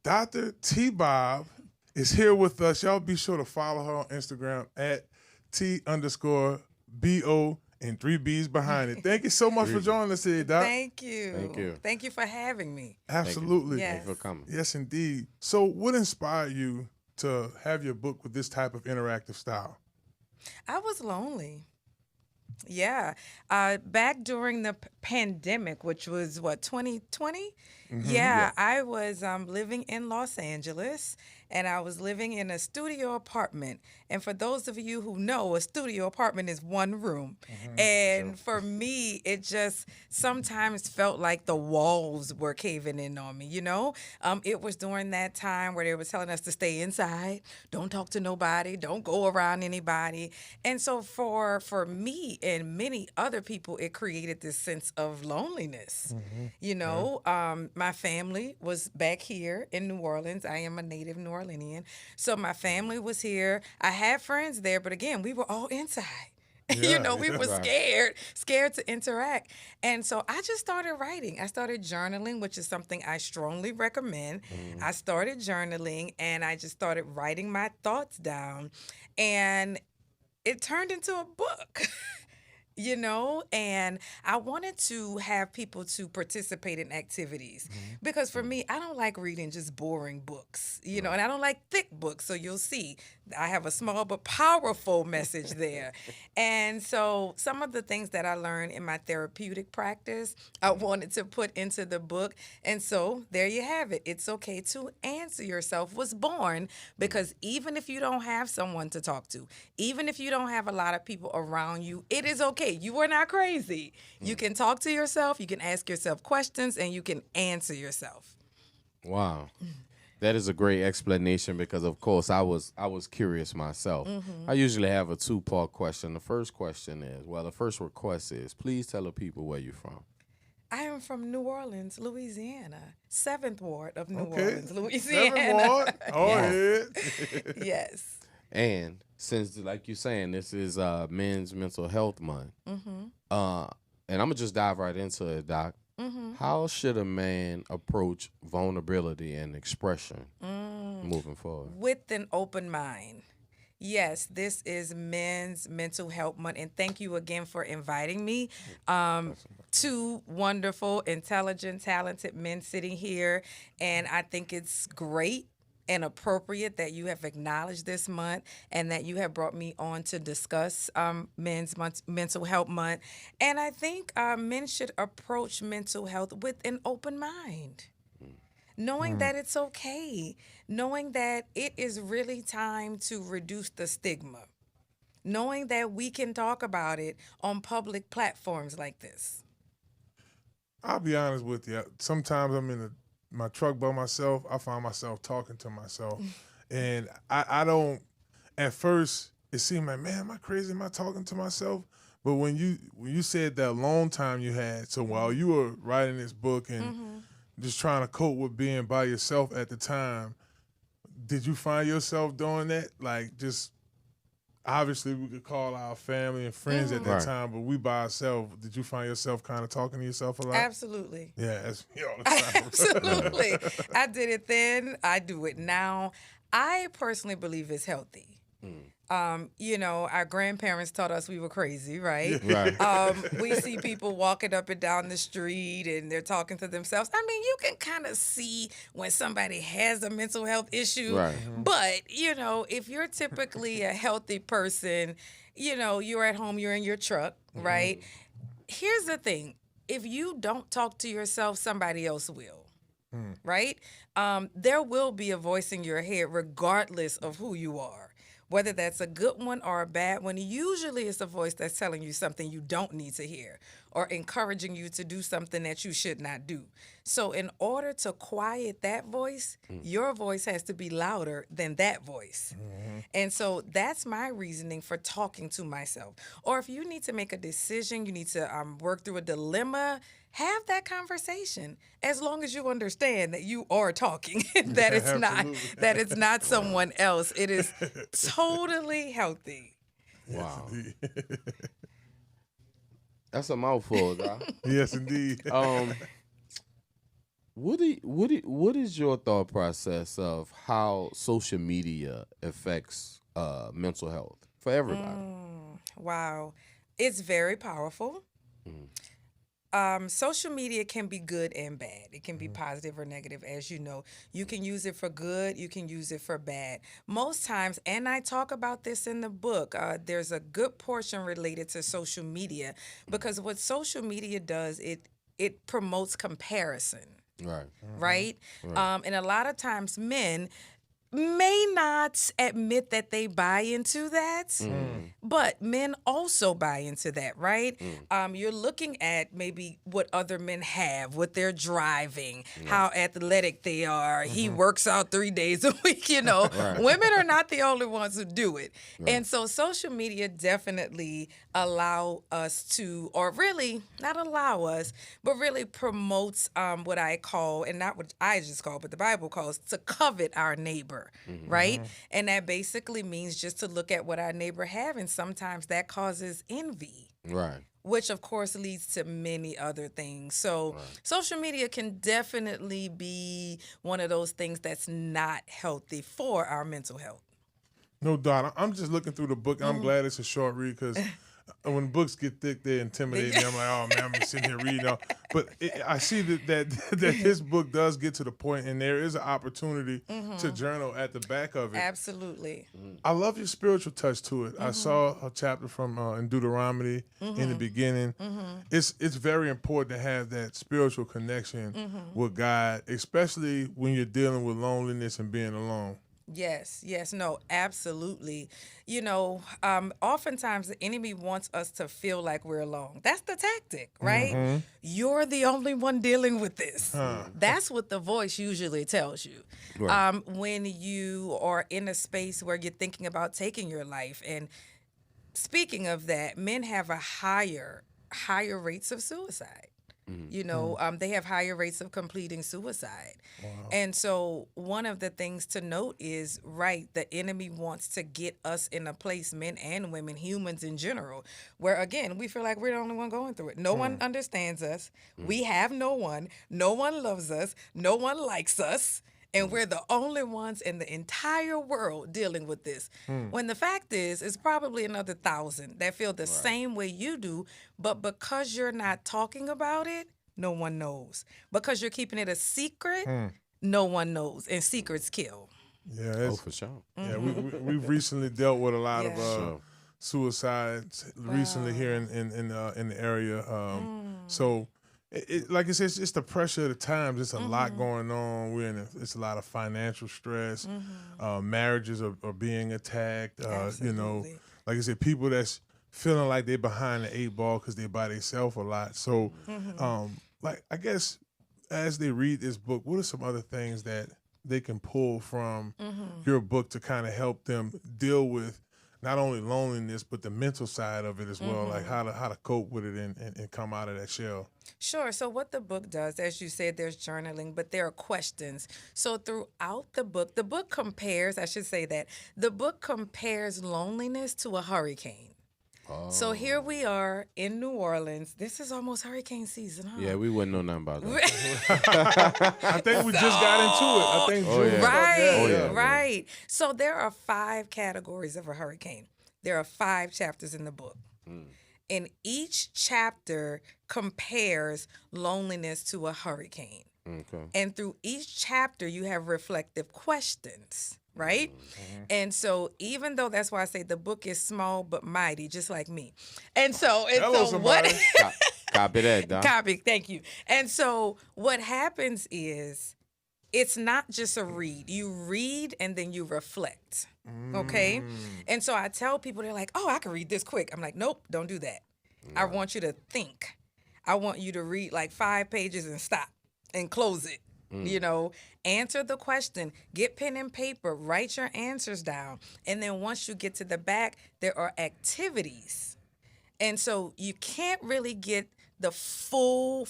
Dr. T. Bob is here with us. Y'all be sure to follow her on Instagram at T_BO and 3 B's behind it. Thank you so much for joining us today, Doc. Thank you. Thank you. Thank you for having me. Absolutely. Yes. Thanks for coming. Yes, indeed. So what inspired you to have your book with this type of interactive style? I was lonely. Yeah. Back during the pandemic, which was 2020? Yeah, I was living in Los Angeles, and I was living in a studio apartment. And for those of you who know, a studio apartment is one room. And for me, it just sometimes felt like the walls were caving in on me, you know? It was during that time where they were telling us to stay inside, don't talk to nobody, don't go around anybody. And so for me and many other people, it created this sense of loneliness. You know, my family was back here in New Orleans. I am a native New Orleanian. So my family was here. I had friends there, but again, we were all inside. You know, we were scared to interact. And so I just started writing. I started journaling, which is something I strongly recommend. I started journaling, and I just started writing my thoughts down. And it turned into a book. You know, and I wanted to have people to participate in activities because for me, I don't like reading just boring books, you know, and I don't like thick books. So you'll see I have a small but powerful message there. And so some of the things that I learned in my therapeutic practice, I wanted to put into the book. And so there you have it. It's okay to answer yourself was born because even if you don't have someone to talk to, even if you don't have a lot of people around you, it is okay. You are not crazy. You can talk to yourself, you can ask yourself questions, and you can answer yourself. Wow. That is a great explanation because, of course, I was curious myself. I usually have a two-part question. The first question is, the first request is, please tell the people where you're from. I am from New Orleans, Louisiana. 7th Ward of New Orleans, Louisiana. 7th Ward? Yes. And since, like you're saying, this is Men's Mental Health Month, and I'm going to just dive right into it, Doc. How should a man approach vulnerability and expression moving forward? With an open mind. Yes, this is Men's Mental Health Month, and thank you again for inviting me. Two wonderful, intelligent, talented men sitting here, and I think it's great and appropriate that you have acknowledged this month and that you have brought me on to discuss Men's Mental Health Month. And I think men should approach mental health with an open mind, knowing that it's okay, knowing that it is really time to reduce the stigma, knowing that we can talk about it on public platforms like this. I'll be honest with you. Sometimes I'm in my truck by myself. I find myself talking to myself. And I don't, at first, it seemed like, man, am I crazy? Am I talking to myself? But when you said that alone time you had, so while you were writing this book and just trying to cope with being by yourself at the time, did you find yourself doing that? Like, just, obviously we could call our family and friends at that time, but we by ourselves. Did you find yourself kind of talking to yourself a lot? Absolutely. Yeah, that's me all the time. Absolutely. I did it then. I do it now. I personally believe it's healthy. You know, our grandparents taught us we were crazy, right? We see people walking up and down the street and they're talking to themselves. I mean, you can kind of see when somebody has a mental health issue. But, you know, if you're typically a healthy person, you know, you're at home, you're in your truck, right? Here's the thing. If you don't talk to yourself, somebody else will, right? There will be a voice in your head regardless of who you are. Whether that's a good one or a bad one, usually it's a voice that's telling you something you don't need to hear or encouraging you to do something that you should not do. So in order to quiet that voice, your voice has to be louder than that voice. And so that's my reasoning for talking to myself. Or if you need to make a decision, you need to work through a dilemma, have that conversation, as long as you understand that you are talking, that it's not someone else. It is totally healthy. Wow. That's a mouthful, Doc. Yes, indeed. What is your thought process of how social media affects mental health for everybody? Wow. It's very powerful. Social media can be good and bad. It can be positive or negative, as you know. You can use it for good. You can use it for bad. Most times, and I talk about this in the book, there's a good portion related to social media because what social media does, it promotes comparison. Right? And a lot of times men may not admit that they buy into that, but men also buy into that, right? You're looking at maybe what other men have, what they're driving, how athletic they are. He works out 3 days a week, you know. Women are not the only ones who do it. And so social media definitely allow us to, or really not allow us, but really promotes what I call, and not what I just call, but the Bible calls, to covet our neighbor. Right? And that basically means just to look at what our neighbor have, and sometimes that causes envy. Which of course leads to many other things. So social media can definitely be one of those things that's not healthy for our mental health. No doubt. I'm just looking through the book. I'm glad it's a short read because when books get thick, they intimidate me. I'm like, oh man, I'm sitting here reading. But I see that this book does get to the point, and there is an opportunity to journal at the back of it. Absolutely. I love your spiritual touch to it. I saw a chapter from in Deuteronomy in the beginning. It's very important to have that spiritual connection with God, especially when you're dealing with loneliness and being alone. Yes, no, absolutely. You know, oftentimes the enemy wants us to feel like we're alone. That's the tactic, right? You're the only one dealing with this. That's what the voice usually tells you. When you are in a space where you're thinking about taking your life. And speaking of that, men have a higher rates of suicide. You know, they have higher rates of completing suicide. And so one of the things to note is, the enemy wants to get us in a place, men and women, humans in general, where, again, we feel like we're the only one going through it. No one understands us. We have no one. No one loves us. No one likes us. And we're the only ones in the entire world dealing with this. When the fact is, it's probably another 1,000 that feel the same way you do, but because you're not talking about it, no one knows. Because you're keeping it a secret, no one knows. And secrets kill. Yeah, for sure. Yeah, we've recently dealt with a lot of suicides recently here in the area. So. Like I said, it's just the pressure of the times. It's a lot going on. It's a lot of financial stress. Marriages are being attacked. You know, like I said, people that's feeling like they're behind the 8 ball because they're by themselves a lot. So, like, I guess as they read this book, what are some other things that they can pull from your book to kind of help them deal with not only loneliness, but the mental side of it as well, like how to cope with it and come out of that shell? Sure. So what the book does, as you said, there's journaling, but there are questions. So throughout the book compares, I should say that, the book compares loneliness to a hurricane. So here we are in New Orleans. This is almost hurricane season, huh? Yeah, we wouldn't know nothing about that. I think we just got into it. I think Right. So there are 5 categories of a hurricane. There are 5 chapters in the book. And each chapter compares loneliness to a hurricane. And through each chapter, you have reflective questions. Right? And so even though that's why I say the book is small but mighty, just like me. And so, what Copy that, Doc. Copy, thank you. And so what happens is it's not just a read. You read and then you reflect. Okay? And so I tell people, they're like, oh, I can read this quick. I'm like, nope, don't do that. I want you to think. I want you to read like 5 pages and stop and close it. You know, answer the question, get pen and paper, write your answers down. And then once you get to the back, there are activities. And so you can't really get the full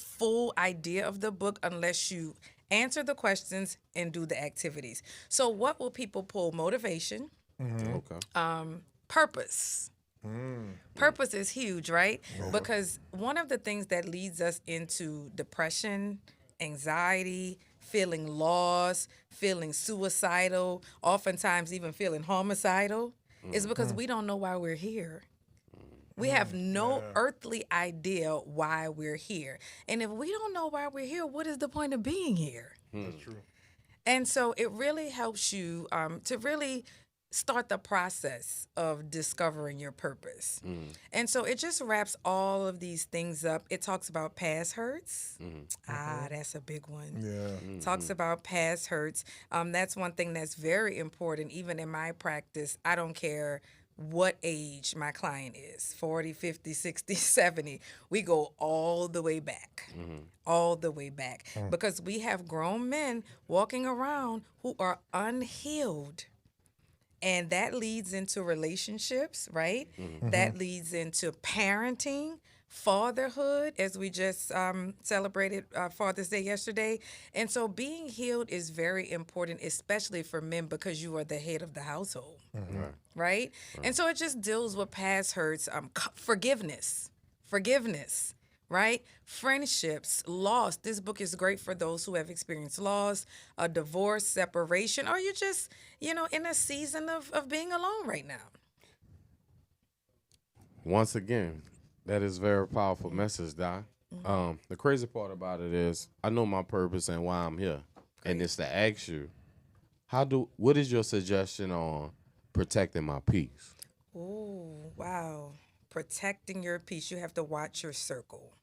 idea of the book unless you answer the questions and do the activities. So what will people pull? Motivation, purpose. Purpose is huge, right? Because one of the things that leads us into depression, anxiety, feeling lost, feeling suicidal, oftentimes even feeling homicidal, is because we don't know why we're here. We have no earthly idea why we're here. And if we don't know why we're here, what is the point of being here? That's true. And so it really helps you to really start the process of discovering your purpose. And so it just wraps all of these things up. It talks about past hurts. That's a big one. Yeah. Talks about past hurts. That's one thing that's very important. Even in my practice, I don't care what age my client is, 40, 50, 60, 70. We go all the way back, all the way back. Because we have grown men walking around who are unhealed. And that leads into relationships, right? That leads into parenting, fatherhood, as we just celebrated Father's Day yesterday. And so being healed is very important, especially for men, because you are the head of the household, right? And so it just deals with past hurts, forgiveness, right? Friendships, loss. This book is great for those who have experienced loss, a divorce, separation, or you're just, in a season of being alone right now. Once again, that is a very powerful message, Doc. The crazy part about it is I know my purpose and why I'm here. And it's to ask you, what is your suggestion on protecting my peace? Oh, wow. Protecting your peace. You have to watch your circle.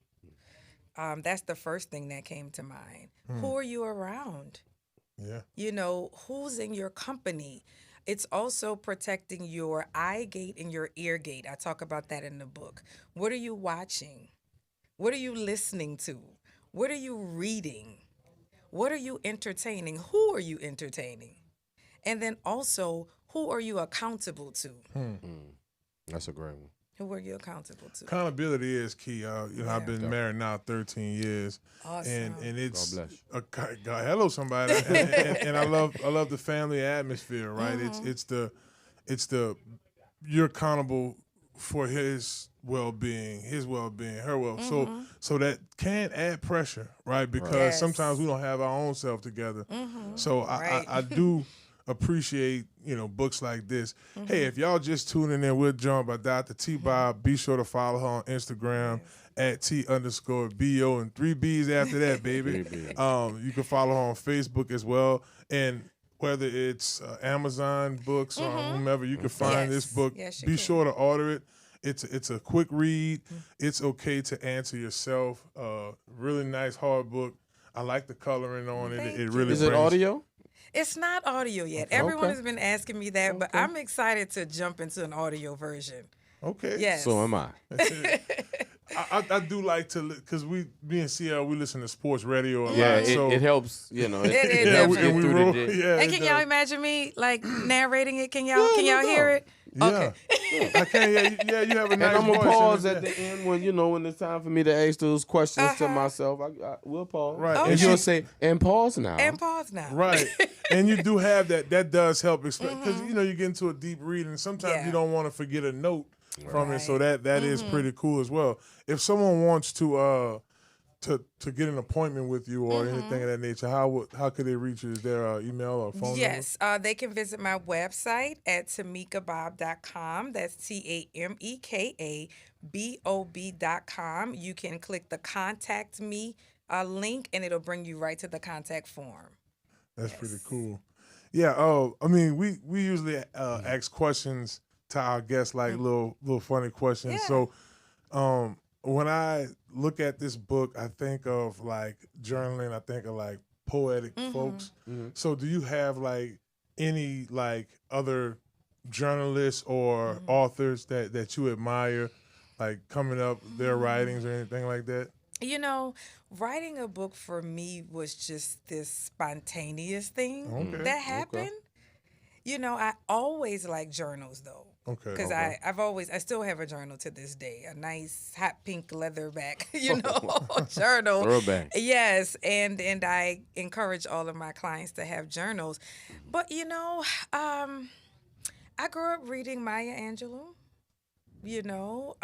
That's the first thing that came to mind. Who are you around? Yeah. Who's in your company? It's also protecting your eye gate and your ear gate. I talk about that in the book. What are you watching? What are you listening to? What are you reading? What are you entertaining? Who are you entertaining? And then also, who are you accountable to? That's a great one. Who are you accountable to? Accountability is key. I've been married now 13 years, Awesome. and it's God bless you. hello somebody, and I love the family atmosphere. Right, it's the you're accountable for his well-being, her well. So that can add pressure, right? Because sometimes we don't have our own self together. So I do appreciate books like this. Hey, if y'all just tuning in, we're joined by Dr. T. Bob. Be sure to follow her on Instagram at T_BO and 3 B's after that, baby. You can follow her on Facebook as well. And whether it's Amazon books or whomever, you can find this book. Yes, you Be can. sure to order it. It's a quick read. It's okay to answer yourself. Really nice hard book. I like the coloring on it. It really Is it audio? It's not audio yet. Everyone has been asking me that, but I'm excited to jump into an audio version. Okay. Yes. So am I. I do like to, because me and CL, we listen to sports radio a lot. It helps, It and we roll. Yeah, and can y'all imagine me narrating it? Can y'all hear it? Yeah. Okay. I can. Yeah, you have a nice And I'm gonna voice. pause at the end when it's time for me to ask those questions to myself. I will pause. Right. Okay. And you'll say, and pause now. And pause now. Right. And you do have that. That does help, because you get into a deep reading. Sometimes you don't want to forget a note from it, so that is pretty cool as well. If someone wants to get an appointment with you or anything of that nature, how could they reach you? Is there an email or phone number? Yes, they can visit my website at tamekabob.com. That's TAMEKABOB.com. You can click the contact me link, and it'll bring you right to the contact form. That's pretty cool. Yeah. I mean, we usually ask questions to our guests, like little funny questions. Yeah. So, when I look at this book, I think of like journaling. I think of like poetic folks. So do you have like any like other journalists or authors that you admire, like coming up their writings or anything like that? You know, writing a book for me was just this spontaneous thing that happened. You know, I always like journals though. Okay. Because I still have a journal to this day, a nice hot pink leatherback, journal. Throwback. Yes, and I encourage all of my clients to have journals. But I grew up reading Maya Angelou.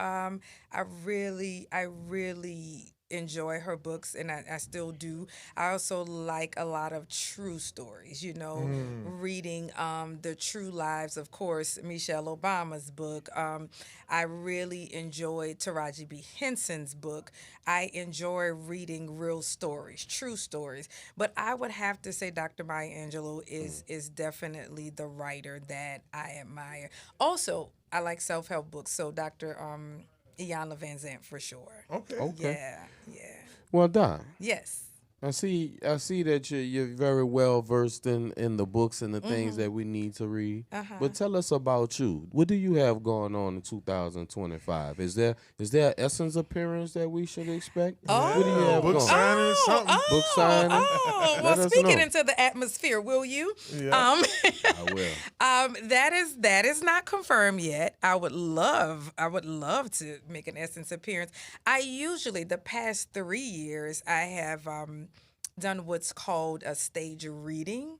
I really enjoy her books, and I still do. I also like a lot of true stories, reading the true lives, of course, Michelle Obama's book. I really enjoy Taraji B. Henson's book. I enjoy reading real stories, true stories. But I would have to say Dr. Maya Angelou is definitely the writer that I admire. Also, I like self-help books, so Dr. Iyanla Van Zandt for sure. Okay. Yeah. Well, Don. Yes. I see that you're very well versed in the books and the things that we need to read. But tell us about you. What do you have going on in 2025? Is there an Essence appearance that we should expect? What do you have book going? signing or something? Book signing? Well, speak it into the atmosphere, will you? Yeah. I will. That is not confirmed yet. I would love to make an Essence appearance. I usually, the past 3 years, I have done what's called a stage reading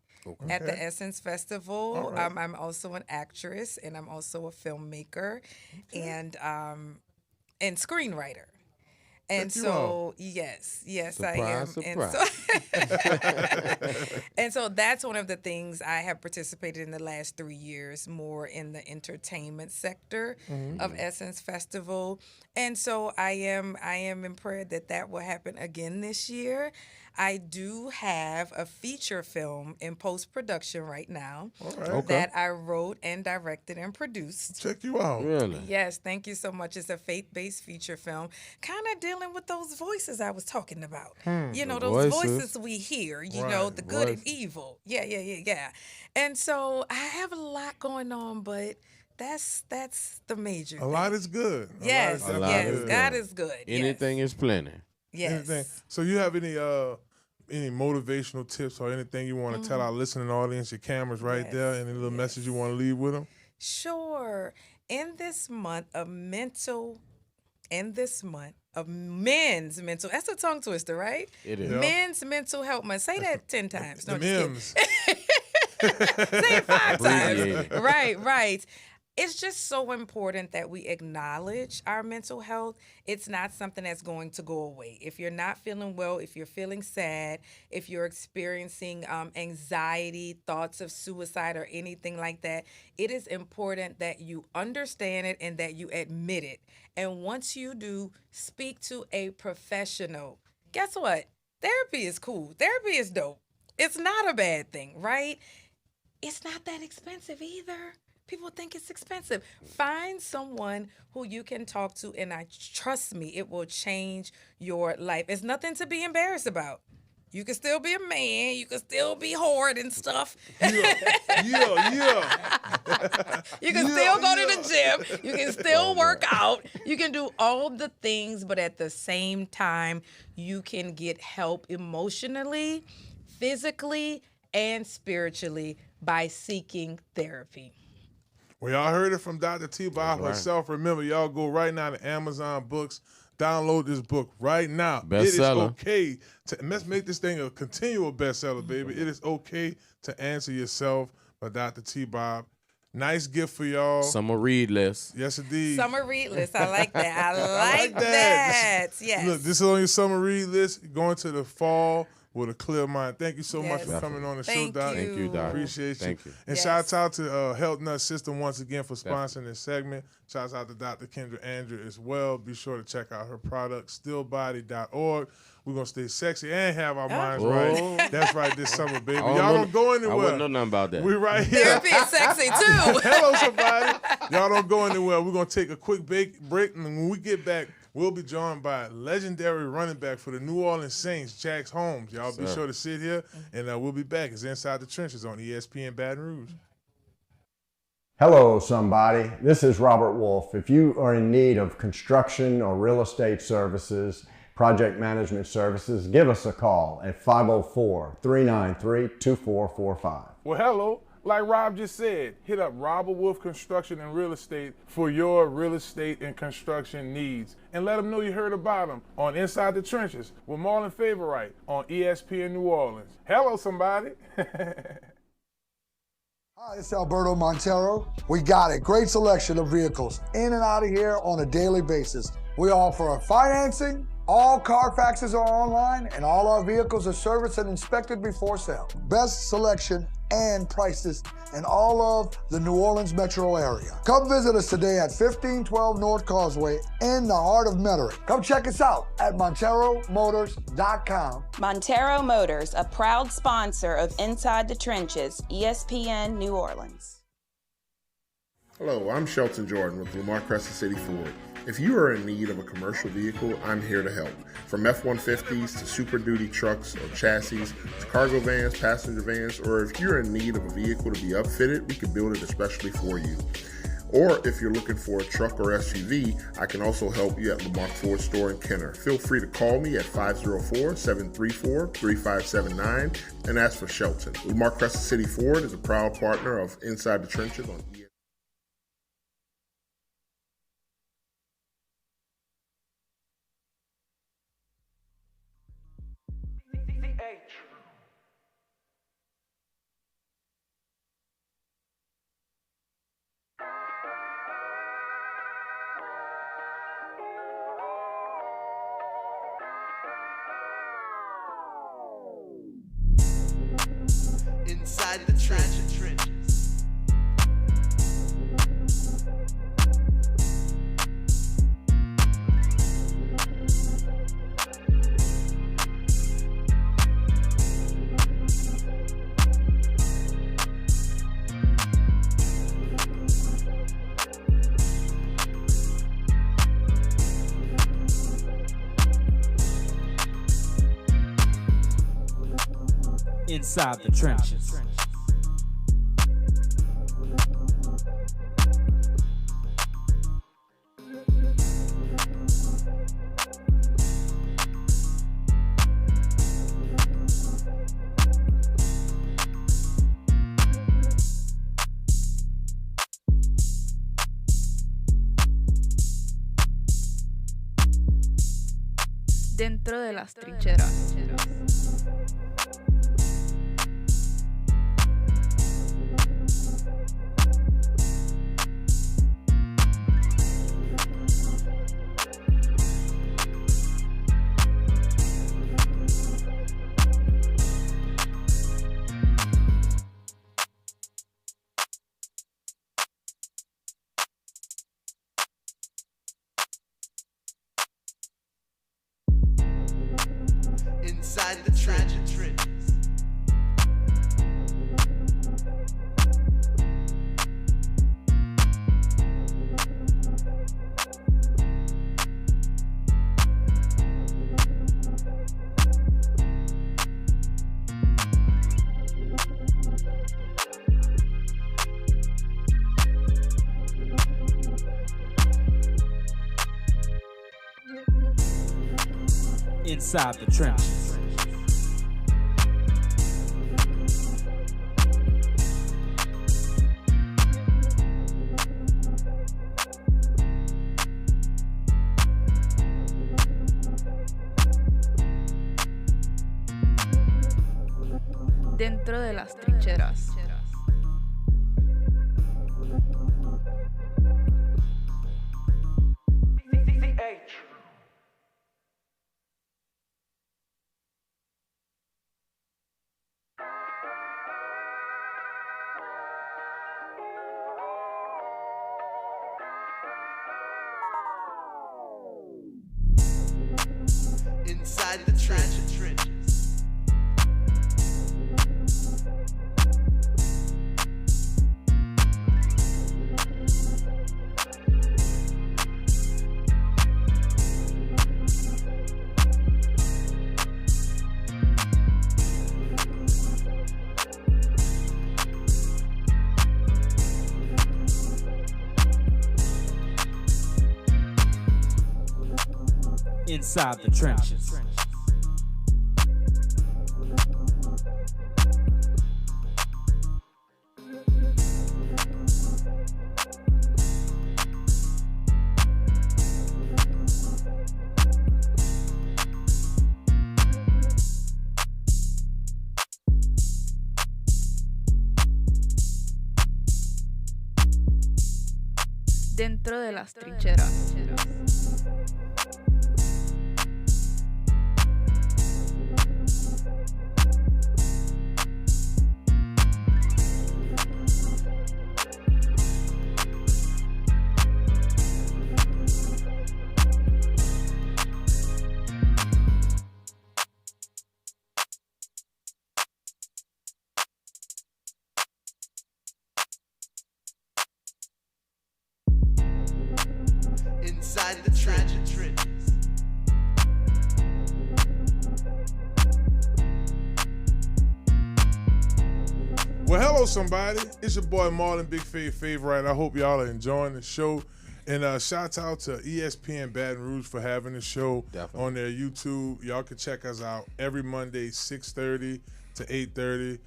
at the Essence Festival. Right. I'm also an actress, and I'm also a filmmaker and screenwriter. And so, yes, I am. Surprise. And so that's one of the things I have participated in the last 3 years, more in the entertainment sector of Essence Festival. And so I am in prayer that will happen again this year. I do have a feature film in post-production right now that I wrote and directed and produced. Check you out. Really? Yes, thank you so much. It's a faith-based feature film, kind of dealing with those voices I was talking about. Those voices we hear, the good and evil. Yeah. And so I have a lot going on, but that's the major thing. A lot is good. Yes, God is good. Anything is plenty. Yes. Anything. So you have any motivational tips or anything you want to tell our listening audience? Your camera's right there. Any little message you want to leave with them? Sure. In this month of men's mental, that's a tongue twister, right? It is. Men's mental health month. Say that 10 times. No, The just Mims. kidding. Say it 5 times. Abbreviated. Right. It's just so important that we acknowledge our mental health. It's not something that's going to go away. If you're not feeling well, if you're feeling sad, if you're experiencing anxiety, thoughts of suicide, or anything like that, it is important that you understand it and that you admit it. And once you do, speak to a professional. Guess what? Therapy is cool. Therapy is dope. It's not a bad thing, right? It's not that expensive either. People think it's expensive. Find someone who you can talk to, and trust me, it will change your life. It's nothing to be embarrassed about. You can still be a man. You can still be hard and stuff. Yeah. You can still go to the gym. You can still work out. You can do all the things, but at the same time, you can get help emotionally, physically, and spiritually by seeking therapy. Well, y'all heard it from Dr. T. Bob herself. Remember, y'all go right now to Amazon Books. Download this book right now. Bestseller. It is okay let's make this thing a continual bestseller, baby. It is okay to answer yourself by Dr. T. Bob. Nice gift for y'all. Summer read list. Yes, indeed. Summer read list. I like that. I like that. Yes. Look, this is on your summer read list. Going to the fall with a clear mind. Thank you so much for coming on the show, Doc. Thank you, Doc. Appreciate you. Thank you. And shout out to Health Nut System once again for sponsoring this segment. Shout out to Dr. Kendra Andrew as well. Be sure to check out her product, stillbody.org. We're going to stay sexy and have our minds right. That's right, this summer, baby. Y'all don't go anywhere. I wouldn't know nothing about that. We right here. Therapy is sexy, too. Hello, somebody. Y'all don't go anywhere. We're going to take a quick break, and when we get back, We'll be joined by legendary running back for the New Orleans Saints, Jax Holmes. Y'all be sure to sit here, and we'll be back. It's Inside the Trenches on ESPN Baton Rouge. Hello, somebody. This is Robert Wolf. If you are in need of construction or real estate services, project management services, give us a call at 504-393-2445. Well, hello. Like Rob just said, hit up Robert Wolf Construction and Real Estate for your real estate and construction needs. And let them know you heard about them on Inside the Trenches with Marlon Favorite on ESPN New Orleans. Hello, somebody. Hi, it's Alberto Montero. We got a great selection of vehicles in and out of here on a daily basis. We offer financing. All Carfaxes are online, and all our vehicles are serviced and inspected before sale. Best selection and prices in all of the New Orleans metro area. Come visit us today at 1512 North Causeway in the heart of Metairie. Come check us out at MonteroMotors.com. Montero Motors, a proud sponsor of Inside the Trenches, ESPN New Orleans. Hello, I'm Shelton Jordan with Lamar Crescent City Ford. If you are in need of a commercial vehicle, I'm here to help. From F-150s to Super Duty trucks or chassis to cargo vans, passenger vans, or if you're in need of a vehicle to be upfitted, we can build it especially for you. Or if you're looking for a truck or SUV, I can also help you at Lamar Ford Store in Kenner. Feel free to call me at 504-734-3579 and ask for Shelton. Lamar Crescent City Ford is a proud partner of Inside the Trenches on ESPN. Inside the trenches. Inside the trenches. Dentro de las trincheras. Inside the trenches. Inside the trenches. Dentro de las trincheras. Inside the trenches. Inside the trenches. Dentro de las trincheras. Inside the trenches. Well, hello, somebody. It's your boy Marlon, Big Favorite. I hope y'all are enjoying the show. And shout out to ESPN Baton Rouge for having the show on their YouTube. Y'all can check us out every Monday, 6:30 to 8:30.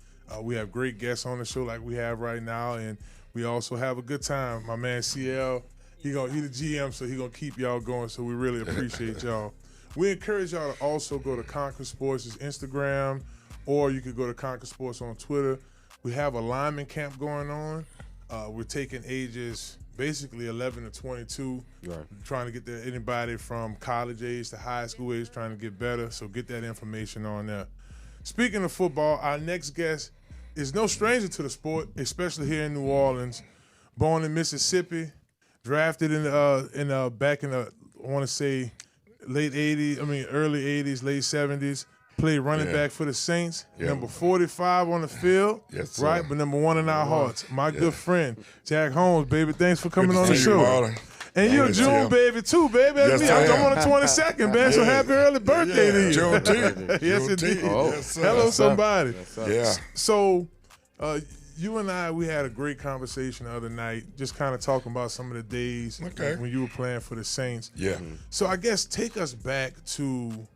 We have great guests on the show like we have right now, and we also have a good time. My man CL, he the GM, so he gonna keep y'all going. So we really appreciate y'all. We encourage y'all to also go to Conquer Sports' Instagram, or you could go to Conquer Sports on Twitter. We have a lineman camp going on. We're taking ages basically 11 to 22, trying to get there anybody from college age to high school age, trying to get better. So get that information on there. Speaking of football, our next guest is no stranger to the sport, especially here in New Orleans. Born in Mississippi, drafted back in the, I want to say early 80s, late 70s. Played running back for the Saints, number 45 on the field, right? But number 1 in our hearts. My good friend, Jack Holmes, baby. Thanks for coming on the show. And you're a June baby too, baby. That's me. I'm on the 22nd, man. So happy early birthday to you. Juneteenth. Yes, indeed. Hello, somebody. So you and I, we had a great conversation the other night, just kind of talking about some of the days when you were playing for the Saints. So I guess take us back to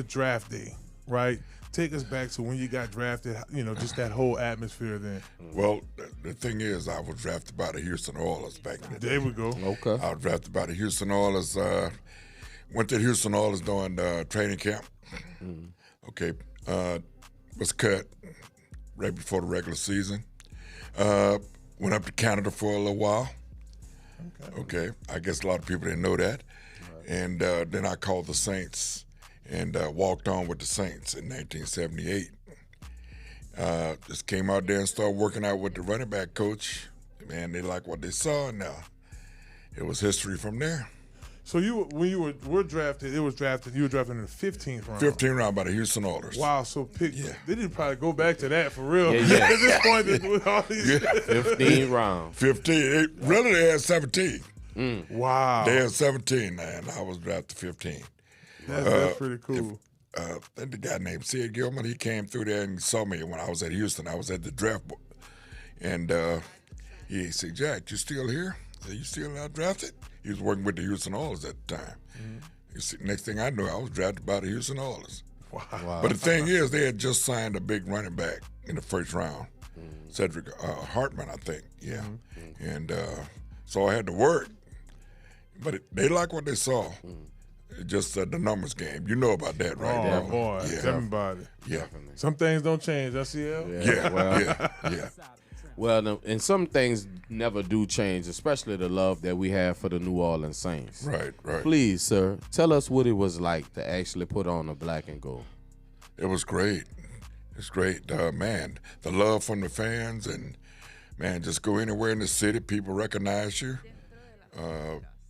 draft day. Right? Take us back to when you got drafted, just that whole atmosphere then. Well, the thing is, I was drafted by the Houston Oilers back in the day. There we go. Okay. I was drafted by the Houston Oilers. Went to Houston Oilers during training camp. Okay. Was cut right before the regular season. Went up to Canada for a little while. Okay. I guess a lot of people didn't know that. Right. And then I called the Saints and walked on with the Saints in 1978. Just came out there and started working out with the running back coach. Man, they liked what they saw, and it was history from there. So when you were drafted, you were drafted in the 15th round. 15th round by the Houston Oilers. Wow, so they did probably go back to that for real. At this point, with all these 15 rounds. 15. Really, they had 17. Wow. They had 17, and I was drafted 15. That's pretty cool. Then the guy named Sid Gilman, he came through there and saw me when I was at Houston. I was at the draft book. And he said, Jack, you still here? I said, you still not drafted? He was working with the Houston Oilers at the time. Next thing I knew, I was drafted by the Houston Oilers. Wow. But the thing is, they had just signed a big running back in the first round, Cedric Hartman, I think. And so I had to work. But they liked what they saw. Just the numbers game. You know about that, right? Oh, boy. Everybody. Yeah. Some things don't change, SCL? Yeah. Well, and some things never do change, especially the love that we have for the New Orleans Saints. Right. Please, sir, tell us what it was like to actually put on the black and gold. It was great. It's great. Man, the love from the fans, and, man, just go anywhere in the city, people recognize you.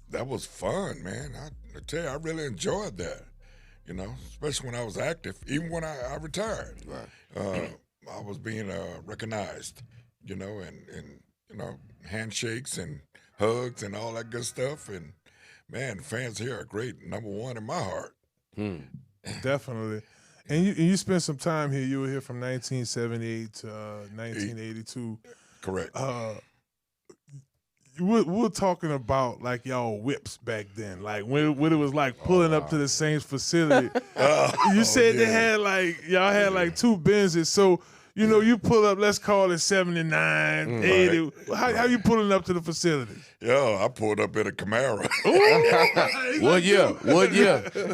That was fun, man. I tell you, I really enjoyed that, especially when I was active, even when I retired. Right. I was being recognized, and handshakes and hugs and all that good stuff. And, man, the fans here are great. Number one in my heart. Definitely. And you spent some time here. You were here from 1978 to 1982. Correct. we're talking about like y'all whips back then, like when it was like pulling up to the Saints facility. You said they had like y'all had like 2 Benzes, so you know you pull up. Let's call it 79, 80. How you pulling up to the facility? Yo, I pulled up in a Camaro. What year?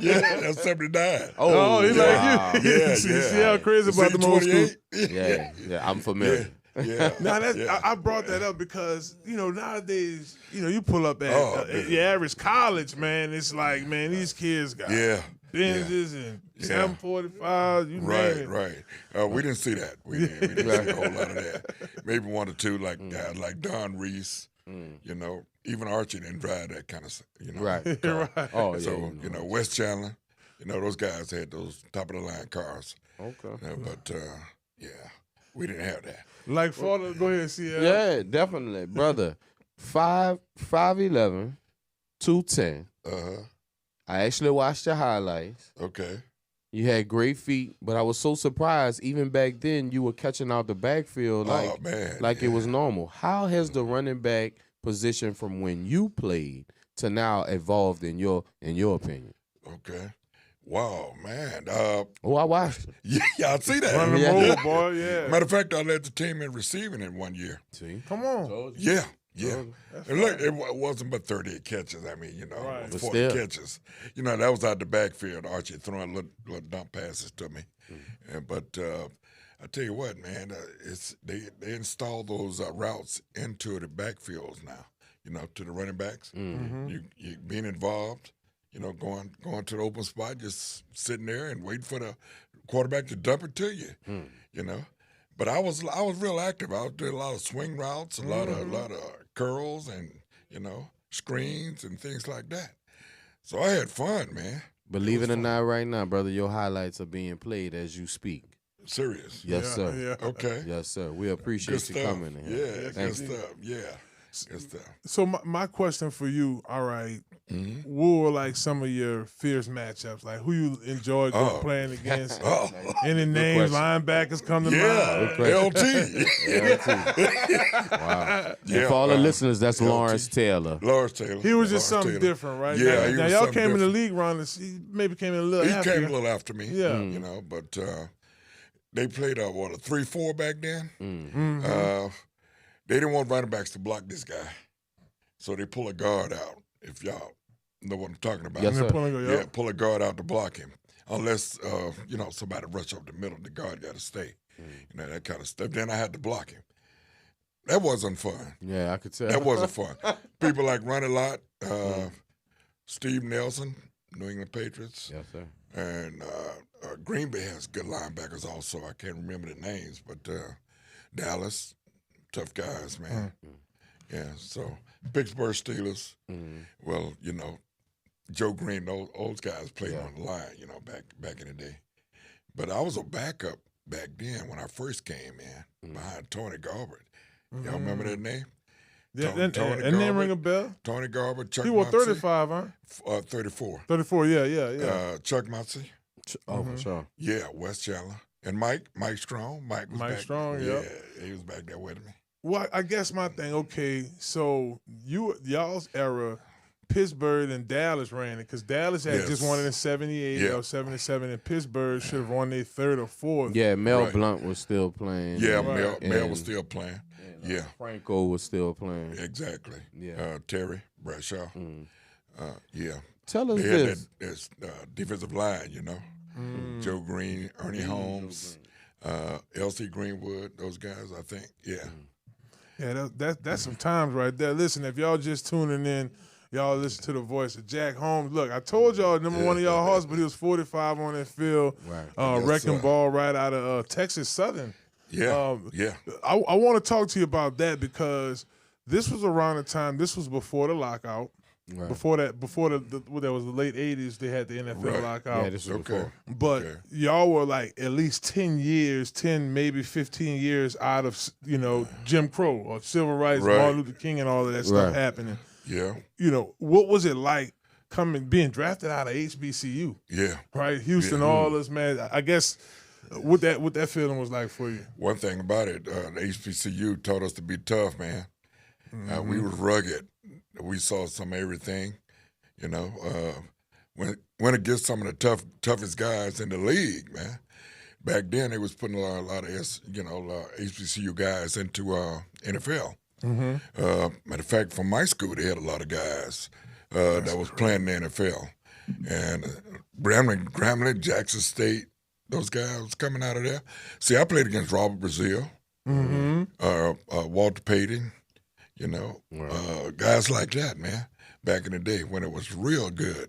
Yeah, that's 79. Oh, he like you. Yeah, See how crazy about the old school. Yeah, I'm familiar. Yeah. Now I brought that up because nowadays you pull up at your average college, man. It's like, man, these kids got Benzes and 745. You name it. Right. We didn't see that. We didn't see a whole lot of that. Maybe 1 or 2 like guys like Don Reese. Even Archie didn't drive that kind of Right. Right. Oh yeah. So West Chandler, those guys had those top of the line cars. Okay. But we didn't have that. Like father, go ahead and see that. Yeah, definitely, brother. 5'11", 210. I actually watched the highlights. Okay. You had great feet, but I was so surprised. Even back then, you were catching out the backfield like it was normal. How has the running back position from when you played to now evolved in your opinion? Okay. Wow, man. I watched it. Yeah, I see that. Running the road, boy, yeah. Matter of fact, I led the team in receiving in 1 year. See? Come on. Yeah. And look, it wasn't but 38 catches. I mean, 40 catches. That was out the backfield. Archie throwing little dump passes to me. But I tell you what, man, they installed those routes into the backfields now, to the running backs. You being involved. Going to the open spot, just sitting there and waiting for the quarterback to dump it to you. But I was real active. I did a lot of swing routes, a lot of curls, and screens and things like that. So I had fun, man. Believe it or not, right now, brother, your highlights are being played as you speak. Serious? Yes, sir. Yeah. Okay. Yes, sir. We appreciate you coming in. Yeah, good stuff. Yeah. Good stuff. So my question for you, all right, what were like some of your fierce matchups? Like who you enjoyed playing against? Any names, linebackers come to mind? LT. Wow. And for all the listeners, that's Lawrence Taylor. He was just something different, right? Yeah. Now y'all came in the league round. He maybe came in a little after. He came a little after me. Yeah. But they played a 3-4 back then. They didn't want running backs to block this guy. So they pull a guard out, if y'all know what I'm talking about. Yes, sir. Pull a guard out to block him. Unless, somebody rush up the middle, the guard got to stay. That kind of stuff. Then I had to block him. That wasn't fun. Yeah, I could tell. That wasn't fun. People like Run a Lot, Steve Nelson, New England Patriots. Yes, sir. And Green Bay has good linebackers also. I can't remember the names, but Dallas. Tough guys, man. Yeah, so Pittsburgh Steelers. Well, Joe Green, those guys played on the line, back in the day. But I was a backup back then when I first came in behind Tony Garbett. Y'all remember that name? Yeah, and name ring a bell? Tony Garbett, Chuck He wore Muncie. 35, huh? 34. 34, yeah. Chuck Muncie. For sure. Yeah, West Chandler. And Mike Strong. Mike was back. Strong, yeah. He was back there with me. Well, I guess my thing, okay, so y'all's era, Pittsburgh and Dallas ran it because Dallas had just won it in 78 or 77, and Pittsburgh should have won their third or fourth. Yeah, Mel Blount was still playing. Yeah, Mel was still playing. Yeah. Franco was still playing. Exactly. Yeah. Terry Bradshaw. Yeah. Tell us this. They had that defensive line, Joe Green, Ernie Holmes, L.C. Greenwood, those guys, I think. Yeah. Yeah, that's some times right there. Listen, if y'all just tuning in, y'all listen to the voice of Jack Holmes. Look, I told y'all number one of y'all hearts, but he was 45 on that field, wrecking ball right out of Texas Southern. Yeah, I want to talk to you about that because this was around the time. This was before the lockout. Right. Before that was the late 80s, they had the NFL lockout. Yeah, this was before. But y'all were like at least 10 years, 10, maybe 15 years out of, Jim Crow or civil rights, Martin Luther King and all of that stuff happening. Yeah. What was it like being drafted out of HBCU? Yeah. Right? Houston, all this, man. I guess what that feeling was like for you. One thing about it, the HBCU taught us to be tough, man. We was rugged. We saw some of everything, you know. When it gets some of the toughest guys in the league, man. Back then, they was putting a lot of HBCU guys into NFL. Matter of fact, from my school, they had a lot of guys that was playing in the NFL. And Grambling, Jackson State, those guys was coming out of there. See, I played against Robert Brazile, Walter Payton, you know, guys like that, man, back in the day when it was real good.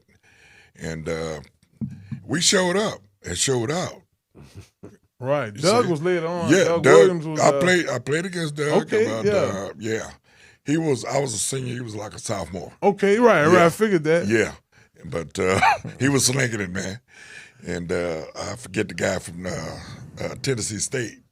And we showed up and showed out. Right. Doug was later on. Yeah, Doug Doug Williams was. I played against Doug. Okay, Yeah. I was a senior. He was like a sophomore. Okay, right. I figured that. Yeah. But he was slinging it, man. And I forget the guy from Tennessee State.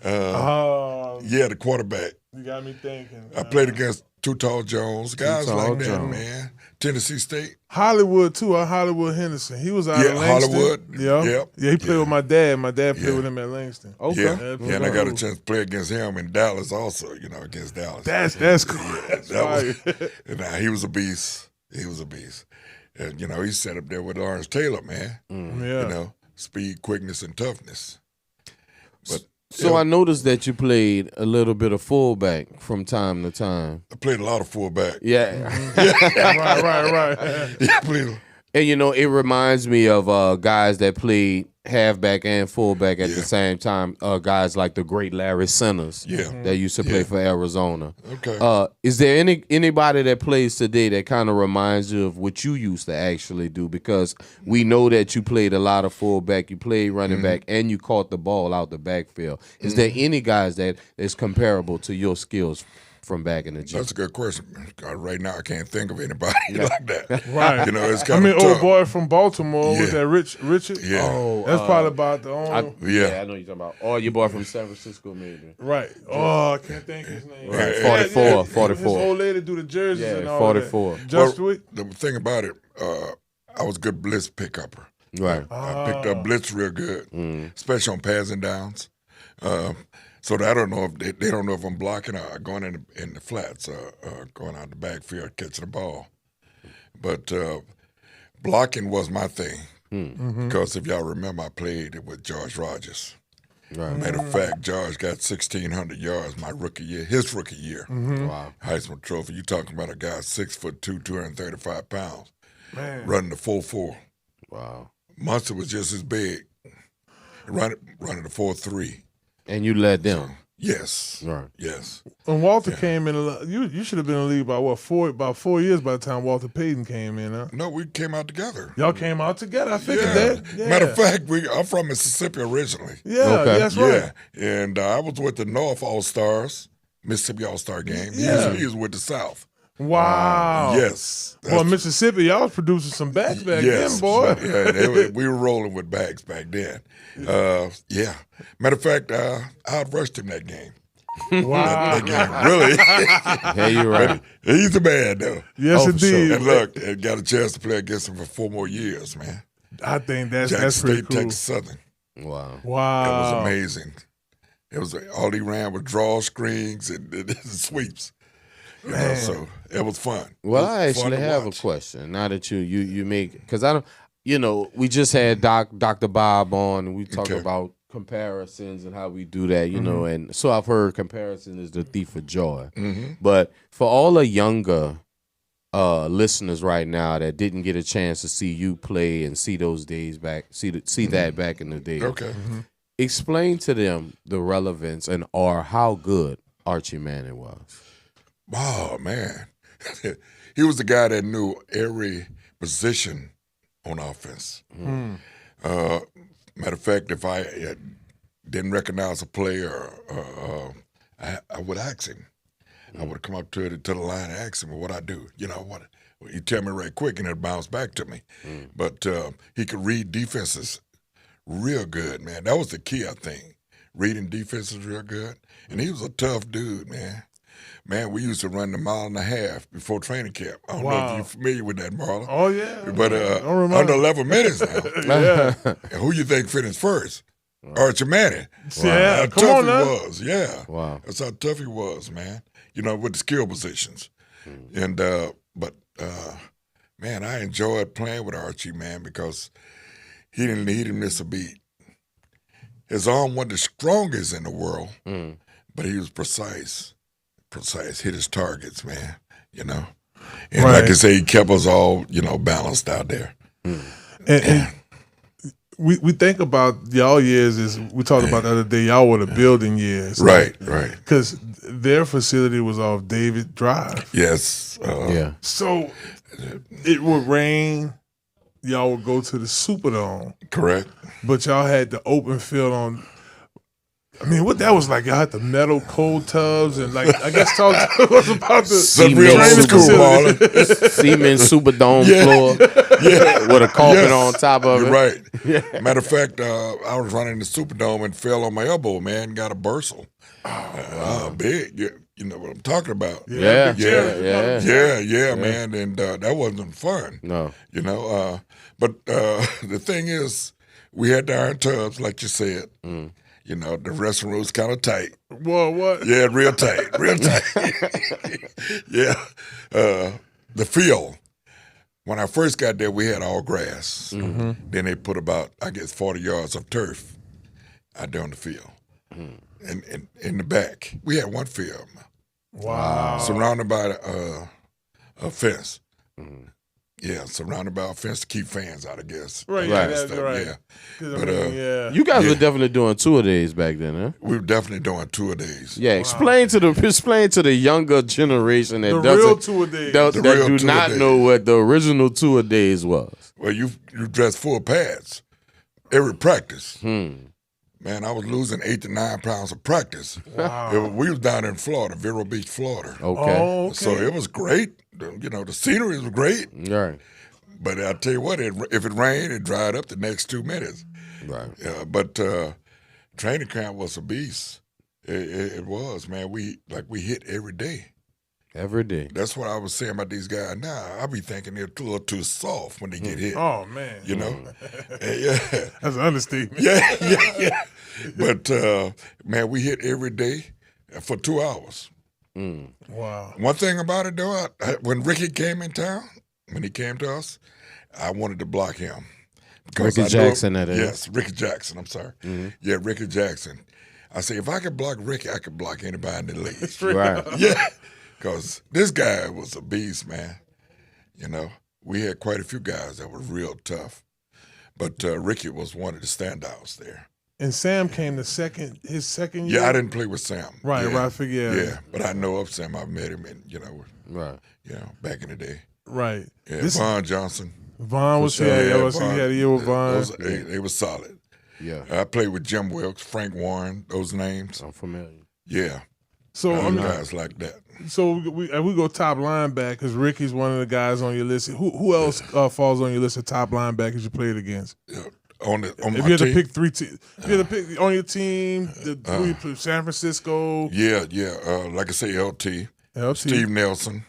The quarterback. You got me thinking. I played against Too Tall Jones, guys like that, man. Tennessee State. Hollywood, too. Hollywood Henderson. He was out of Langston. Hollywood. Yeah, he played with my dad. My dad played with him at Langston. Okay. Yeah, and I got a chance to play against him in Dallas also, you know, against Dallas. That's cool. He was a beast. He was a beast. And, you know, he sat up there with Lawrence Taylor, man. You know, speed, quickness, and toughness. But So I noticed that you played a little bit of fullback from time to time. I played a lot of fullback. Yeah. Right. Yeah, I played. And, you know, it reminds me of guys that played halfback and fullback at the same time. Guys like the great Larry Centers that used to play for Arizona. Okay. Is there anybody that plays today that kind of reminds you of what you used to actually do? Because we know that you played a lot of fullback, you played running back, and you caught the ball out the backfield. Is there any guys that is comparable to your skills from back in the gym? That's a good question. Right now, I can't think of anybody like that. Right. You know, it's kind of tough. Old boy from Baltimore was that Richard? Yeah. Oh, that's probably about the only. I know you're talking about. Oh, your boy from San Francisco, maybe. Right. Oh, I can't think his name. Right. 44. His old lady do the jerseys and all 44. that. Just do it. The thing about it, I was a good blitz pick-upper. Right. I picked up blitz real good, especially on passing downs. So I don't know if they don't know if I'm blocking or going in the flats or going out the backfield catching the ball. But blocking was my thing because if y'all remember, I played with George Rogers. Right. Matter of fact, George got 1,600 yards my rookie year, his rookie year. Wow. Heisman Trophy. You talking about a guy 6'2", 235 pounds, Man. running the 4.4. Wow. Munster was just as big, running the 4.3. And you led them. Yes. Right. Yes. When Walter came in, you should have been in the league about 4 years by the time Walter Payton came in, huh? No, we came out together. Y'all came out together. I figured that. Yeah. Matter of fact, I'm from Mississippi originally. Yeah, that's right. Yeah, and I was with the North All-Stars, Mississippi All-Star game. Yeah. He was with the South. Wow. Yes. Boy, Mississippi, y'all was producing some backs back then, boy. We were rolling with bags back then. Yeah. Matter of fact, I outrushed him that game. Wow. That game, really. Yeah, you're right. He's the man, though. Yes, indeed. And look, I got a chance to play against him for 4 more years, man. I think that's Jackson pretty State, cool. Texas Southern. Wow. It was amazing. It was all he ran was draw screens and sweeps. You know, so it was fun. Well, I actually have a question. Now that you make, because I don't, you know, we just had Dr. Bob on, and we talked about comparisons and how we do that, you know, and so I've heard comparison is the thief of joy. But for all the younger listeners right now that didn't get a chance to see you play and see those days back, see that back in the day. Okay. Explain to them the relevance or how good Archie Manning was. Oh, man. He was the guy that knew every position on offense. Matter of fact, if I didn't recognize a player, I would ask him. I would come up to the line and ask him what I do. You know, what he tell me right quick and it bounced back to me. But he could read defenses real good, man. That was the key, I think. Reading defenses real good. And he was a tough dude, man. Man, we used to run the 1.5 miles before training camp. I don't know if you're familiar with that, Marlon. Oh, yeah. But under 11 minutes now. Yeah. And who you think finished first? Archie Manning. Yeah, How come tough on he now. was. Yeah. Wow. That's how tough he was, man. You know, with the skill positions. And man, I enjoyed playing with Archie, man, because he didn't miss a beat. His arm wasn't the strongest in the world, but he was precise, hit his targets, man, you know. And Right. like I say, he kept us all, you know, balanced out there. And we think about y'all years as we talked about the other day. Y'all were the building years, Right. Because their facility was off David Drive. Yes. So it would rain. Y'all would go to the Superdome. Correct. But y'all had the open field on. I mean, what that was like? Y'all had the metal cold tubs and like I guess talk to us about the training facility. Siemens Superdome floor with a carpet on top of You're it. right. Yeah. Matter of fact, I was running the Superdome and fell on my elbow, man. Got a bursal. Big. You know what I'm talking about. Yeah, man. And that wasn't fun. No. You know, but the thing is, we had the iron tubs, like you said. You know, the restroom was kind of tight. Whoa, what? Yeah, real tight. Yeah. The field. When I first got there, we had all grass. Then they put about, I guess, 40 yards of turf out there on the field. And in the back, we had one field. Wow. Surrounded by a fence. Yeah, surrounded by a fence to keep fans out, I guess. Right, Right. that's right. Yeah. 'Cause, I But, mean, yeah. You guys were definitely doing tour days back then, huh? We were definitely doing tour days. Yeah, explain to the younger generation that The doesn't real tour days. that The real do tour not days. know what the original tour days was. Well, you dress full pads every practice. Man, I was losing 8 to 9 pounds of practice. Wow. We was down in Florida, Vero Beach, Florida. Okay. Oh, okay. So it was great. You know, the scenery was great. Right. But I tell you what, if it rained, it dried up the next 2 minutes. Right. But training camp was a beast. It was, man. We hit every day. Every day. That's what I was saying about these guys now. I be thinking they're a little too soft when they get hit. Oh man. You know? Yeah. That's an understatement. Yeah. But man, we hit every day for 2 hours. Wow. One thing about it though, when Ricky came in town, when he came to us, I wanted to block him. Because Ricky Jackson, that is. Yes, Ricky Jackson, I'm sorry. Yeah, Ricky Jackson. I say, if I could block Ricky, I could block anybody in the league. Right. Yeah, because this guy was a beast, man. You know, we had quite a few guys that were real tough. But Ricky was one of the standouts there. And Sam came his second year. Yeah, I didn't play with Sam. Right, yeah. right. I figure. Yeah, but I know of Sam. I've met him, Right. Back in the day. Right. Yeah, Vaughn Johnson. Vaughn was here. Yeah, he had a year with Vaughn. They were solid. Yeah. I played with Jim Wilkes, Frank Warren, those names. I'm familiar. Yeah. So I mean, guys like that. So we go top linebacker because Ricky's one of the guys on your list. Who else falls on your list of top linebackers you played against? On if my you had to team? pick three teams, if you had to pick on your team, who you played, San Francisco. Yeah. Like I say, LT. Steve Nelson.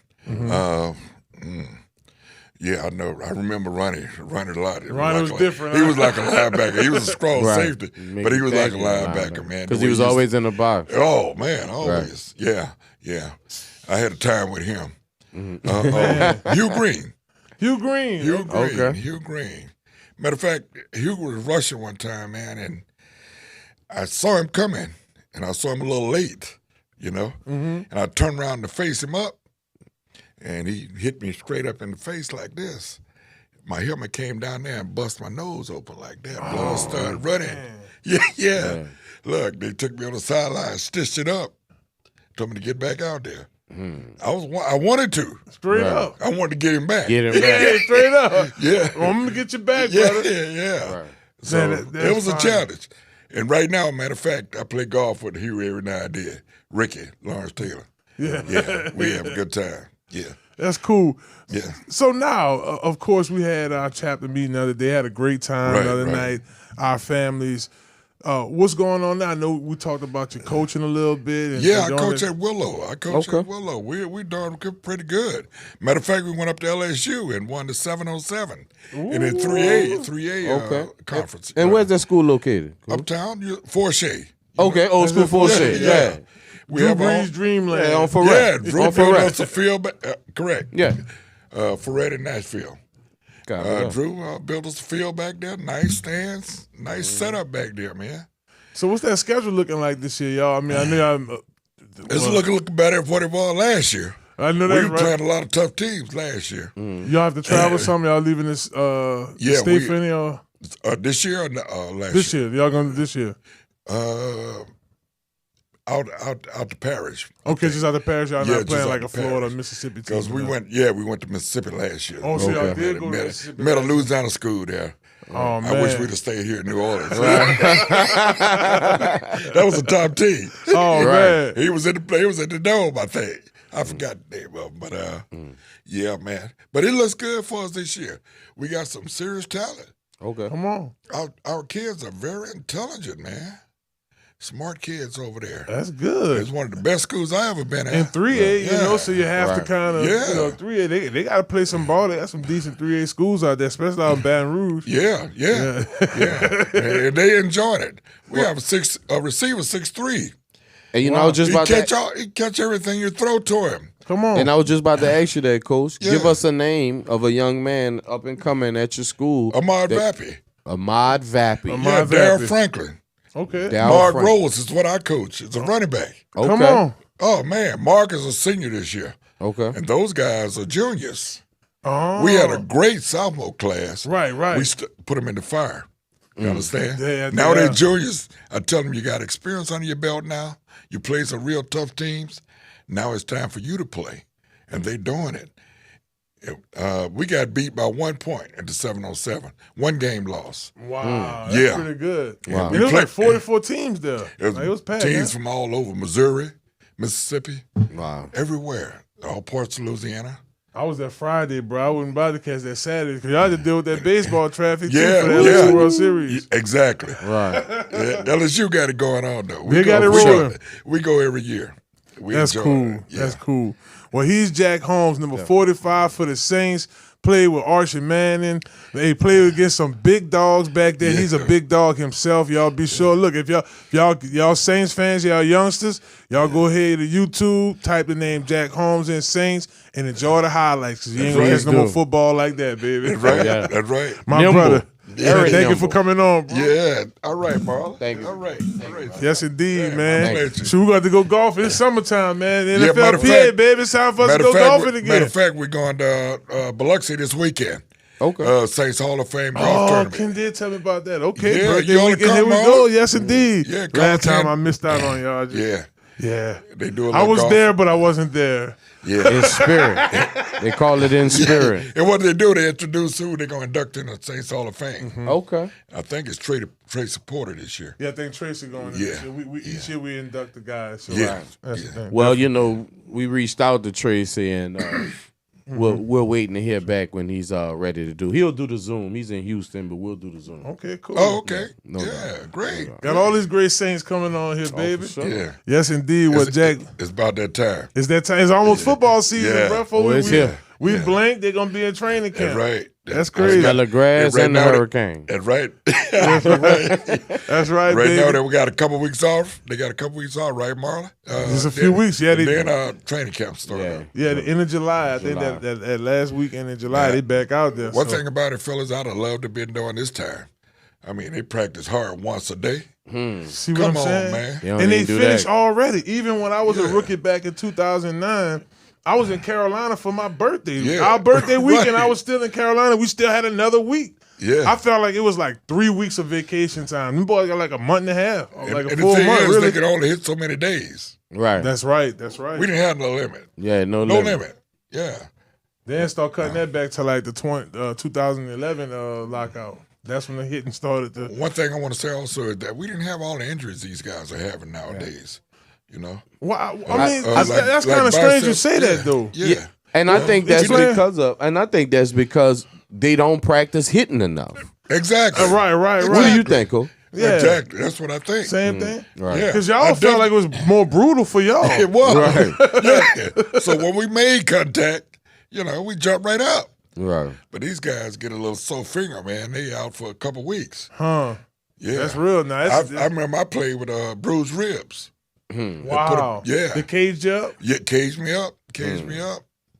Yeah, I know. I remember Ronnie a lot. Ronnie was different. He was like a linebacker. He was a strong Right. safety, but he was like a linebacker, man. Because he was always in the box. Oh man, always. Right. Yeah. I had a time with him. Hugh Green. Okay. Hugh Green. Matter of fact, Hugh was rushing one time, man, and I saw him coming, and I saw him a little late, and I turned around to face him up, and he hit me straight up in the face like this. My helmet came down there and bust my nose open like that. Blood started running. Man. Yeah. Man. Look, they took me on the sideline, stitched it up, told me to get back out there. I wanted to. Straight up. I wanted to get him back. Yeah, straight up. Yeah. Well, I'm going to get you back, brother. Yeah. Right. So it was a challenge. And right now, matter of fact, I play golf with Hugh every now and then. Ricky, Lawrence Taylor. Yeah. We have a good time. Yeah. That's cool. Yeah. So now, of course, we had our chapter meeting the other day. Had a great time the other night. Our families. What's going on now? I know we talked about your coaching a little bit. And Yeah, I coach at Willow. At Willow. We doing pretty good. Matter of fact, we went up to LSU and won the 707 in the 3A conference. And where's that school located? Uptown, Forshey. Okay, old school Forshey. Yeah. We Drew have Brees Dreamland. Yeah, on Ferret. Yeah, Drew on built Ferret. us a field. Correct. Yeah. Ferret in Nashville. Drew built us a field back there. Nice stands. Nice setup back there, man. So what's that schedule looking like this year, y'all? I mean, I know It's looking better than what it was last year. I know that. We were playing a lot of tough teams last year. Y'all have to travel some. Y'all leaving this state for any or this year or last this year? year? Y'all going to this year? Out the parish. Okay, just out the parish. Y'all not playing like a Florida, Mississippi team. Because we went to Mississippi last year. Oh, so y'all did go to Mississippi. Met a Louisiana school there. Oh, man. I wish we'd have stayed here in New Orleans. That was a top team. Oh, man. He was in the He was at the Dome, I think. I forgot the name of him, but yeah, man. But it looks good for us this year. We got some serious talent. Okay. Come on. Our kids are very intelligent, man. Smart kids over there. That's good. It's one of the best schools I ever been at. In 3A, you know, so you have to kind of, you know, 3A, they got to play some ball. They got some decent 3A schools out there, especially out in Baton Rouge. Yeah. And they enjoyed it. We have a receiver 6'3". And you know, I was just about he catch everything you throw to him. Come on. And I was just about to ask you that, Coach. Yeah. Give us a name of a young man up and coming at your school. Ahmad Vappy. Ahmad Vappy. Darryl Franklin. Okay. Mark Rose is what I coach. It's a running back. Okay. Come on. Oh, man. Mark is a senior this year. Okay. And those guys are juniors. Oh. We had a great sophomore class. Right. We put them in the fire. You understand? Now they're juniors. I tell them you got experience under your belt now. You play some real tough teams. Now it's time for you to play. And they're doing it. We got beat by 1 point at the 707. One game loss. Wow. That's pretty good. Wow. And it was like 44 teams there. It was packed. Teams from all over. Missouri, Mississippi. Wow. Everywhere. All parts of Louisiana. I was there Friday, bro. I wouldn't bother to catch that Saturday because y'all had to deal with that baseball traffic too for the LSU World Series. Exactly. Right. LSU got it going on, though. They got it rolling. We go every year. That's cool. That's cool. Well, he's Jack Holmes, number 45 for the Saints. Played with Archie Manning. They played against some big dogs back then. He's a big dog himself. Y'all be sure. Look, if y'all Saints fans, y'all youngsters, y'all go ahead to YouTube, type the name Jack Holmes and Saints, and enjoy the highlights because you ain't gonna catch no more football like that, baby. That's right. That's right. My brother. Thank you for coming on, bro. Yeah. All right, Marlon. Thank you. All right. Yes, indeed, man. So we got to go golfing. It's summertime, man. Yeah, NFLPA, baby. It's time for us to go golfing again. Matter of fact, we're going to Biloxi this weekend. Okay. Saints Hall of Fame golf tournament. Ken did tell me about that. Okay, yeah, birthday you weekend. Here we go. Yes, indeed. Yeah, last time I missed out on y'all. Yeah. They do I was there, but I wasn't there. Yeah. In spirit. They call it in spirit. Yeah. And what they do, they introduce who they're going to induct in the Saints Hall of Fame. Mm-hmm. Okay. I think it's Trey Supporter this year. Yeah, I think Tracy going in this year. Each year we induct the guys. So That's the thing. Well, you know, we reached out to Tracy and we're waiting to hear back when he's ready to do. He'll do the Zoom. He's in Houston, but we'll do the Zoom. Okay, cool. Oh, okay. No doubt. Great. Got all these great Saints coming on here, baby. For sure. Yeah. Yes, indeed. What Jack? It's about that time. It's that time. It's almost football season, bro. Oh, it's here. We blink. They're gonna be in training camp. That's right. That's crazy. Smell of grass and the hurricane. That's right. That's right, Right baby. now that we got a couple weeks off. They got a couple weeks off, right, Marlon? Just a few weeks. Yeah, then training camp started. Yeah, the end of July. I think that last weekend in July they back out there. One thing about it, fellas, I'd have loved to been doing this time. I mean, they practice hard once a day. See what Come I'm saying? on, man. And they finished already. Even when I was a rookie back in 2009. I was in Carolina for my birthday. Yeah. Our birthday weekend, I was still in Carolina. We still had another week. Yeah. I felt like it was like 3 weeks of vacation time. Them boys got like a month and a half, like a and full the thing month. is, Really. they could only hit so many days. Right. That's right. That's right. We didn't have no limit. Yeah, no limit. Yeah. Then start cutting that back to like the 2011 lockout. That's when the hitting started. One thing I want to say also is that we didn't have all the injuries these guys are having nowadays. You know. Well, I mean, that's kind of strange you say that though. Yeah. And I think that's because they don't practice hitting enough. Exactly. Right. What do you think, Cole? Yeah. Exactly. That's what I think. Same thing. Right. Yeah. Because y'all I felt like it was more brutal for y'all. It was. Right. Yeah. So when we made contact, we jumped right up. Right. But these guys get a little sore finger, man. They out for a couple weeks. Huh. Yeah. That's real nice. I remember I played with bruised ribs. Wow. Yeah. They caged you up? Yeah, caged me up.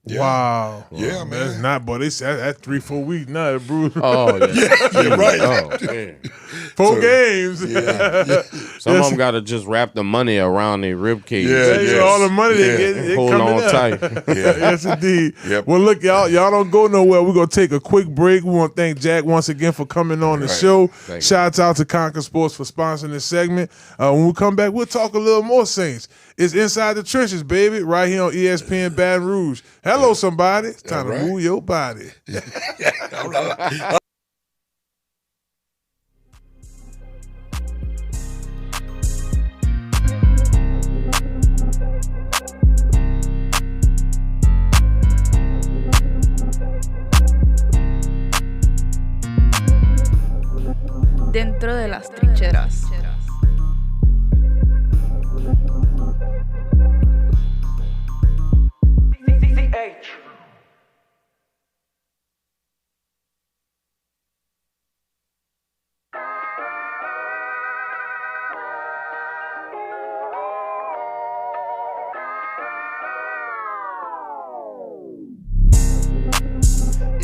Yeah. Wow. Yeah, man. That's not, but that's 3-4 weeks now. Bruce. Oh, yeah. Yeah, right. Oh, man. 4 games. Yeah. Some of them got to just wrap the money around their rib cage. Yeah, All the money they get, they Hold coming on up. tight. Yes, indeed. Yep. Well, look, y'all don't go nowhere. We're going to take a quick break. We want to thank Jack once again for coming on the show. Shouts out to Conquer Sports for sponsoring this segment. When we come back, we'll talk a little more Saints. It's Inside the Trenches, baby, right here on ESPN Baton Rouge. Hello, somebody. It's time to move your body. All right. Dentro de las trincheras.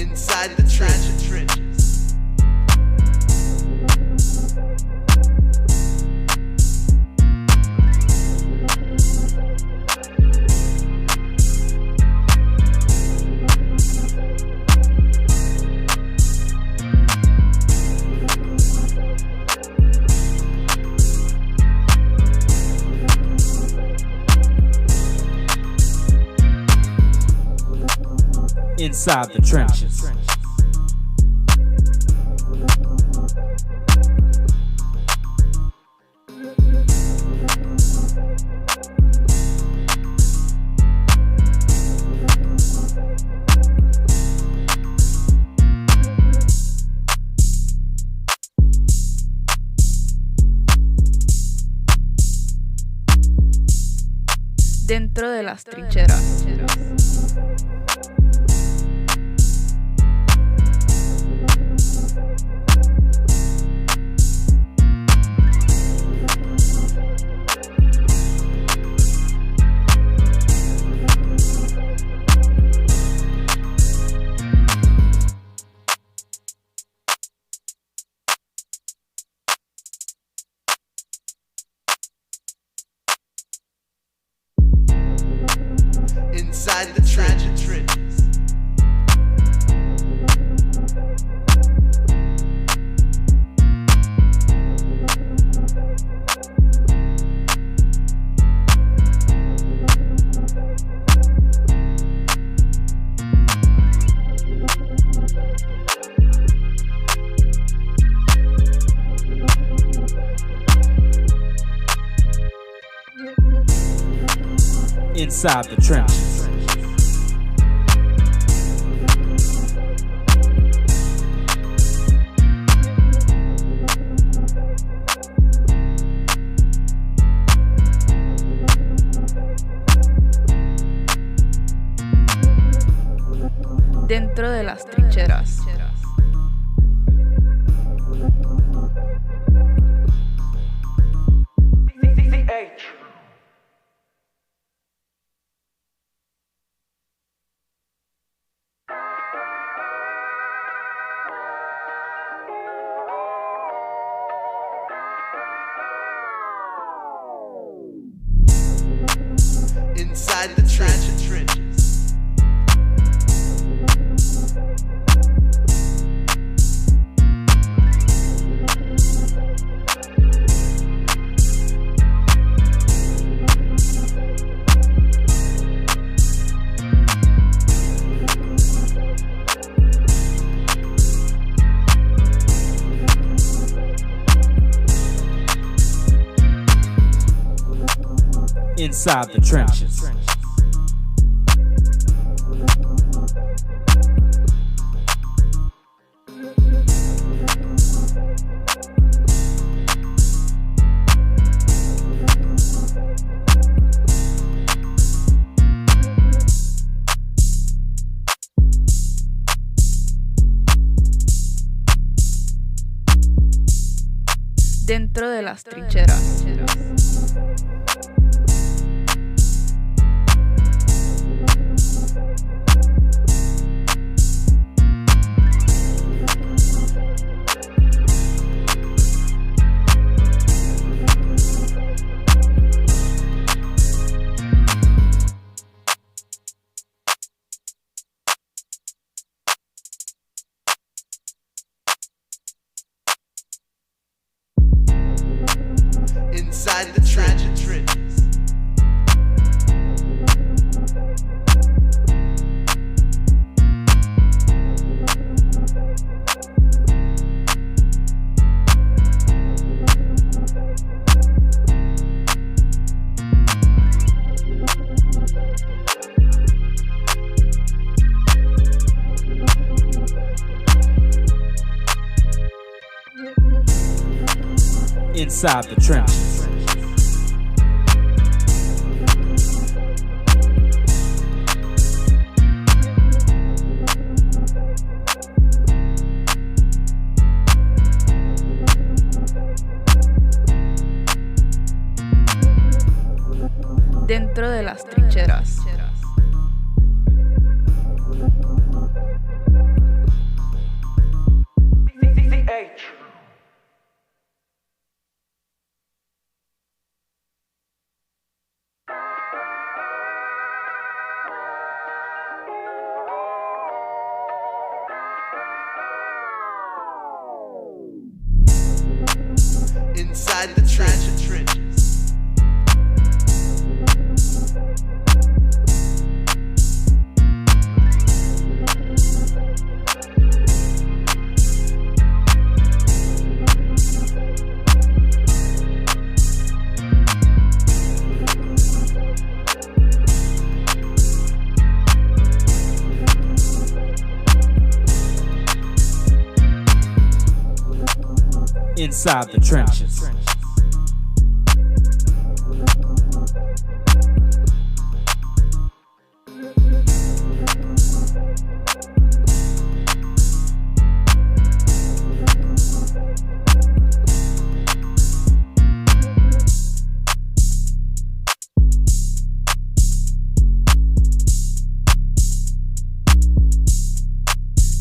Inside the trenches. Inside the trenches. Dentro de las trincheras. Inside the trenches. Inside the trenches. Dentro de las trincheras. Inside the trenches. Inside the trenches. Dentro de las trincheras. Inside the trenches. Inside the trenches. Dentro de las trincheras. Inside the trenches. Inside the trenches.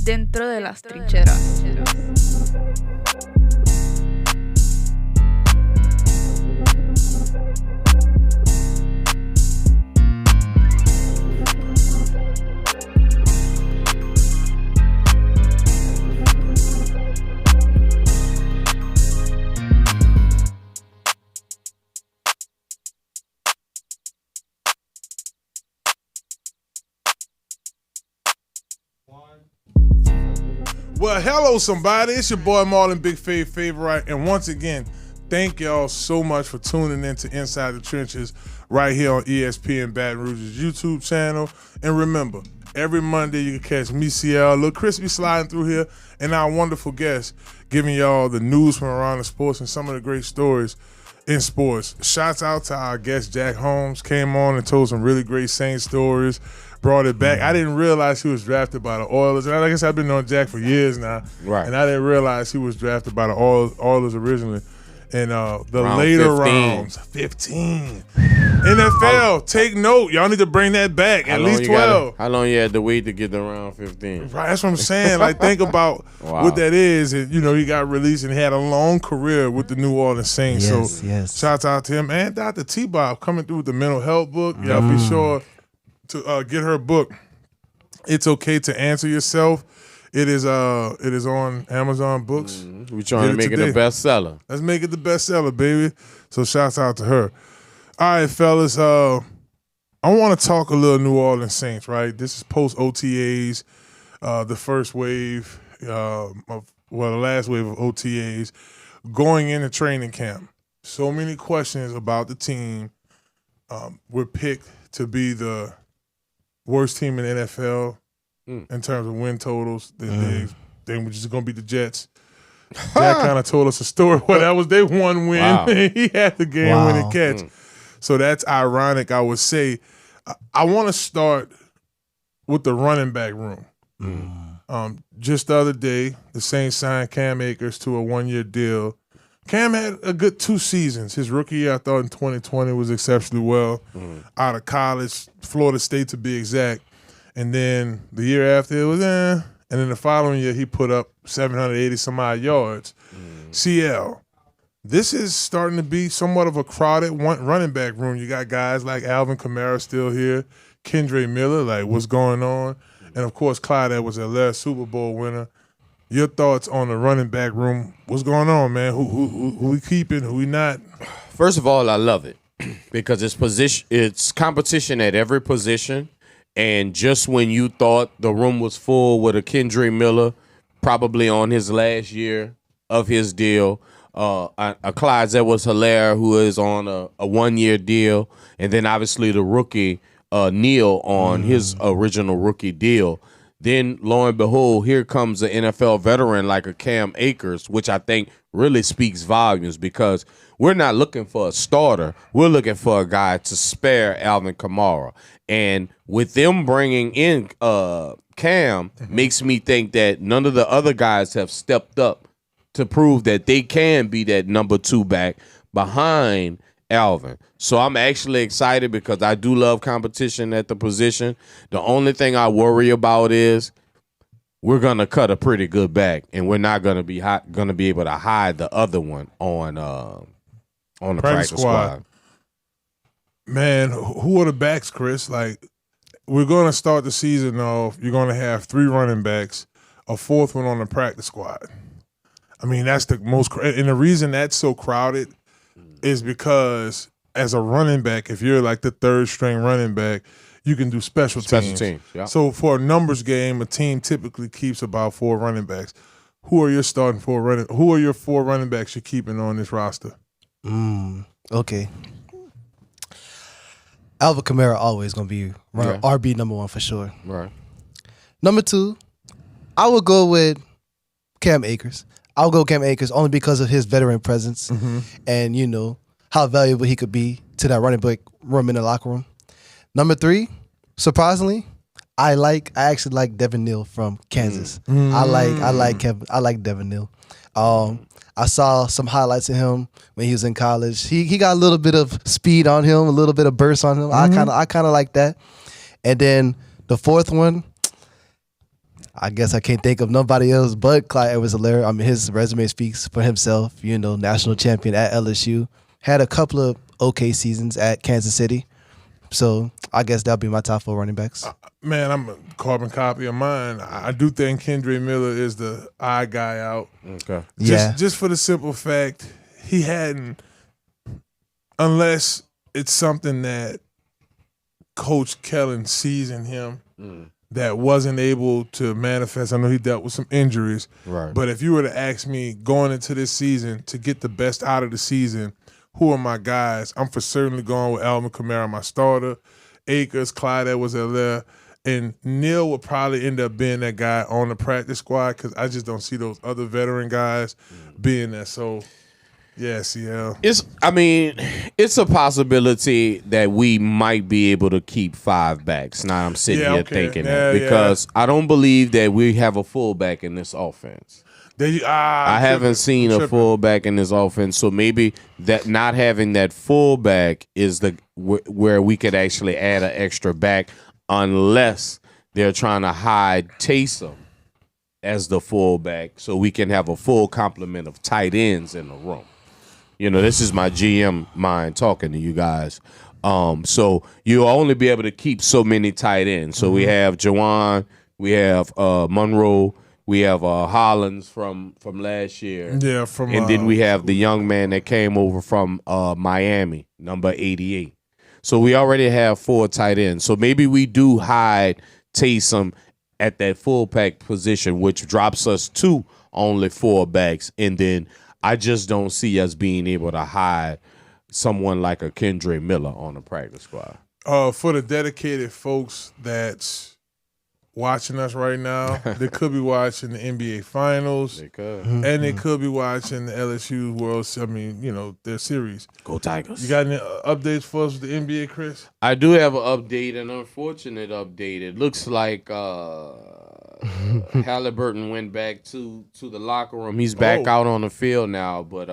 Dentro de las trincheras. Well, hello, somebody. It's your boy Marlon, Big Fave Favorite. And once again, thank y'all so much for tuning in to Inside the Trenches right here on ESPN Baton Rouge's YouTube channel. And remember, every Monday you can catch me, CL, Lil Crispy sliding through here, and our wonderful guests giving y'all the news from around the sports and some of the great stories in sports. Shouts out to our guest, Jack Holmes, came on and told some really great Saints stories. Brought it back. I didn't realize he was drafted by the Oilers. And I guess I've been knowing Jack for years now. Right. And I didn't realize he was drafted by the Oilers originally. And the Round later 15. rounds, 15. NFL, take note. Y'all need to bring that back. At least 12. How long you had to wait to get to round 15? Right, that's what I'm saying. Like, think about what that is. And, you know, he got released and he had a long career with the New Orleans Saints. Yes. Shouts out to him. And Dr. T-Bob coming through with the mental health book. Y'all be sure to get her book. It's Okay to Answer Yourself. It is on Amazon Books. We're trying to make it a bestseller. Let's make it the bestseller, baby. So shouts out to her. All right, fellas. I want to talk a little New Orleans Saints, right? This is post-OTAs, the first wave the last wave of OTAs, going into training camp. So many questions about the team. We're picked to be the worst team in the NFL in terms of win totals. They were just going to beat the Jets. Jack kind of told us a story. Well, that was their one win. Wow. He had the game-winning catch. So that's ironic, I would say. I want to start with the running back room. Just the other day, the Saints signed Cam Akers to a one-year deal Cam had a good 2 seasons. His rookie year, I thought in 2020 was exceptionally well. Out of college, Florida State to be exact. And then the year after it was And then the following year he put up 780 some odd yards. CL. This is starting to be somewhat of a crowded running back room. You got guys like Alvin Kamara still here, Kendre Miller, like what's going on? And of course Clyde Edwards-Helaire, Super Bowl winner. Your thoughts on the running back room? What's going on, man? Who we keeping? Who we not? First of all, I love it because it's competition at every position. And just when you thought the room was full with a Kendre Miller, probably on his last year of his deal, a Clyde Edwards-Helaire who is on a 1-year deal, and then obviously the rookie Neal on his original rookie deal. Then, lo and behold, here comes an NFL veteran like a Cam Akers, which I think really speaks volumes because we're not looking for a starter. We're looking for a guy to spare Alvin Kamara. And with them bringing in Cam makes me think that none of the other guys have stepped up to prove that they can be that number 2 back behind Alvin. So I'm actually excited because I do love competition at the position. The only thing I worry about is we're gonna cut a pretty good back, and we're not gonna be able to hide the other one on the practice squad. Man, who are the backs, Chris? Like, we're gonna start the season off. You're gonna have 3 running backs, a 4th one on the practice squad. I mean, that's the most, and the reason that's so crowded is because as a running back, if you're like the 3rd string running back, you can do special teams. Yeah. So for a numbers game, a team typically keeps about 4 running backs. Who are your starting 4 running? Who are your 4 running backs you're keeping on this roster? Okay. Alvin Kamara always gonna be RB number 1 for sure. Right. Number 2, I would go with Cam Akers. I'll go Cam Akers only because of his veteran presence and, you know, how valuable he could be to that running back room in the locker room. Number 3, surprisingly, I actually like Devin Neal from Kansas. I like Devin Neal. I saw some highlights of him when he was in college. He got a little bit of speed on him, a little bit of burst on him. I kind of like that. And then the 4th one, I guess I can't think of nobody else but Clyde Edwards-Helaire. I mean, his resume speaks for himself. You know, national champion at LSU. Had a couple of okay seasons at Kansas City. So I guess that'll be my top 4 running backs. Man, I'm a carbon copy of mine. I do think Kendre Miller is the odd guy out. Okay. Just for the simple fact, he hadn't, unless it's something that Coach Kellen sees in him that wasn't able to manifest. I know he dealt with some injuries. Right. But if you were to ask me going into this season to get the best out of the season, who are my guys? I'm for certainly going with Alvin Kamara, my starter, Akers, Clyde Edwards-Helaire, and Neal would probably end up being that guy on the practice squad because I just don't see those other veteran guys being there. So, yeah, CL. It's a possibility that we might be able to keep 5 backs. Now I'm sitting here thinking that because I don't believe that we have a fullback in this offense. I haven't seen a fullback in this offense, so maybe that not having that fullback is where we could actually add an extra back, unless they're trying to hide Taysom as the fullback, so we can have a full complement of tight ends in the room. You know, this is my GM mind talking to you guys. So you'll only be able to keep so many tight ends. So we have Jawan, we have Monroe. We have Hollins from last year. Yeah, and then we have the young man that came over from Miami, number 88. So we already have 4 tight ends. So maybe we do hide Taysom at that fullback position, which drops us to only 4 backs. And then I just don't see us being able to hide someone like a Kendre Miller on the practice squad. For the dedicated folks that's watching us right now, they could be watching the NBA Finals. They could. And they could be watching the LSU their series. Go Tigers. You got any updates for us with the NBA, Chris? I do have an update, an unfortunate update. It looks like Halliburton went back to the locker room. He's back out on the field now, but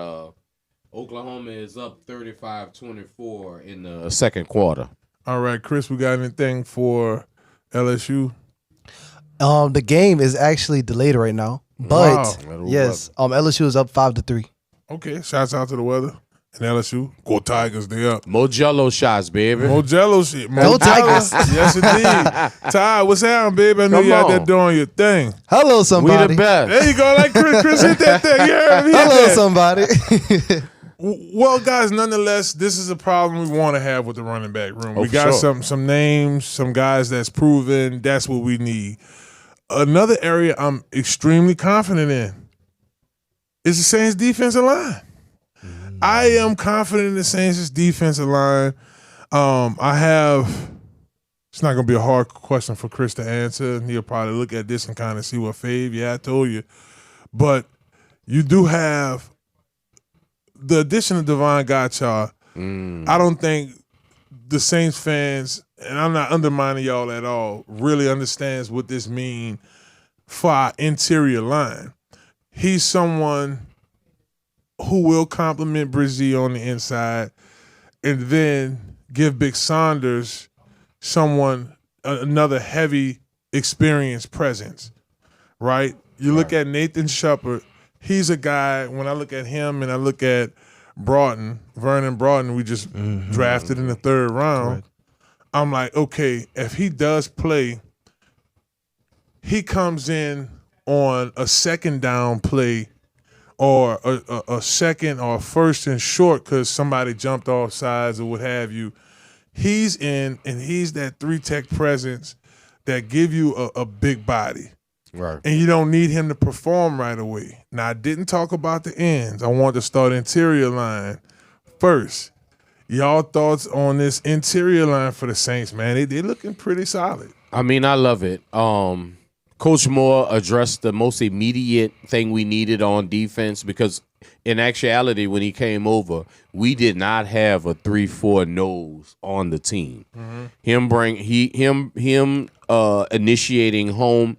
Oklahoma is up 35-24 in the second quarter. All right, Chris, we got anything for LSU? The game is actually delayed right now, but Wow. yes, LSU is up 5-3. Okay, shouts out to the weather and LSU. Go Tigers, they up. Mojello shots, baby. Mojello shit. Go Tigers. Yes, indeed. Ty, what's happening, baby? I know Come you out there on. doing your thing. Hello, somebody. We the best. There you go, like Chris hit that thing. You heard me? Hello, somebody. Well, guys, nonetheless, this is a problem we want to have with the running back room. Oh, we got sure. some names, some guys that's proven. That's what we need. Another area I'm extremely confident in is the Saints' defensive line. I am confident in the Saints' defensive line. It's not going to be a hard question for Chris to answer. He'll probably look at this and kind of see what fave. Yeah, I told you. But you do have the addition of Devon Gottschall. I don't think the Saints fans, and I'm not undermining y'all at all, really understands what this means for our interior line. He's someone who will complement Brizzy on the inside and then give Big Saunders another heavy experience presence, right? You look at Nathan Shepard, he's a guy, when I look at him and I look at Vernon Broughton, we just drafted in the third round. Right. I'm like, okay, if he does play, he comes in on a second down play or a second or a first and short because somebody jumped off sides or what have you. He's in, and he's that three-tech presence that give you a big body. Right. And you don't need him to perform right away. Now, I didn't talk about the ends. I want to start interior line first. Y'all thoughts on this interior line for the Saints, man? They're looking pretty solid. I mean, I love it. Coach Moore addressed the most immediate thing we needed on defense because in actuality, when he came over, we did not have a 3-4 nose on the team. Him initiating home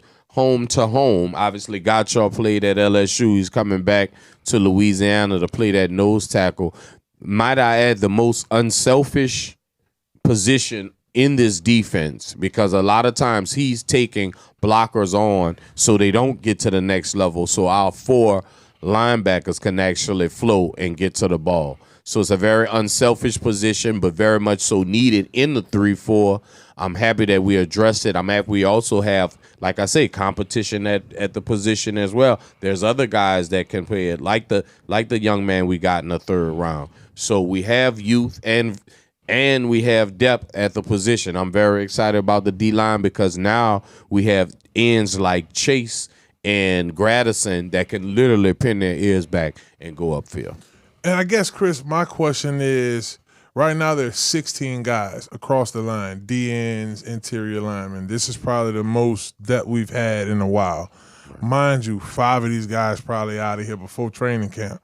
to home. Obviously, Gottschall played at LSU. He's coming back to Louisiana to play that nose tackle. Might I add the most unselfish position in this defense because a lot of times he's taking blockers on so they don't get to the next level. So our 4 linebackers can actually flow and get to the ball. So it's a very unselfish position, but very much so needed in the 3-4. I'm happy that we addressed it. I'm happy we also have, like I say, competition at the position as well. There's other guys that can play it, like the young man we got in the third round. So we have youth and we have depth at the position. I'm very excited about the D-line because now we have ends like Chase and Gradison that can literally pin their ears back and go upfield. And I guess, Chris, my question is, right now there's 16 guys across the line, D-ends, interior linemen. This is probably the most that we've had in a while. Mind you, 5 of these guys probably out of here before training camp.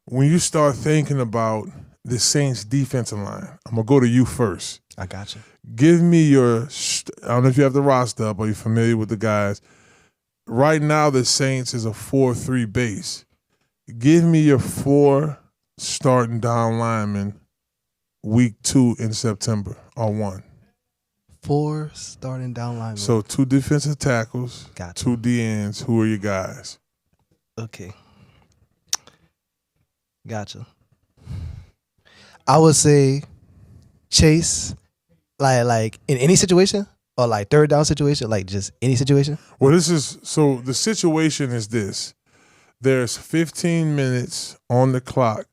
When you start thinking about the Saints defensive line, I'm going to go to you first. I got you. Give me your, I don't know if you have the roster up or you're familiar with the guys. Right now the Saints is a 4-3 base. Give me your 4 starting down linemen week 2 in September or 1. 4 starting down linemen. So 2 defensive tackles, Gotcha. 2 D-ends. Who are your guys? Okay. Gotcha. I would say Chase, like in any situation or like third down situation, like just any situation. Well, the situation is this. There's 15 minutes on the clock.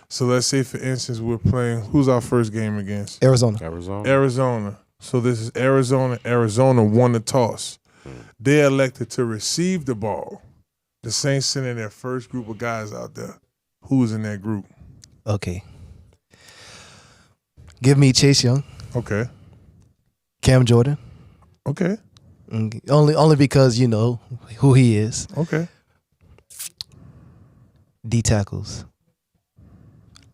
So let's say, for instance, we're playing, who's our first game against? Arizona. So this is Arizona. Arizona won the toss. They elected to receive the ball. The Saints sending their first group of guys out there. Who's in that group? Okay. Give me Chase Young. Okay. Cam Jordan. Okay. Only because you know who he is. Okay. D tackles.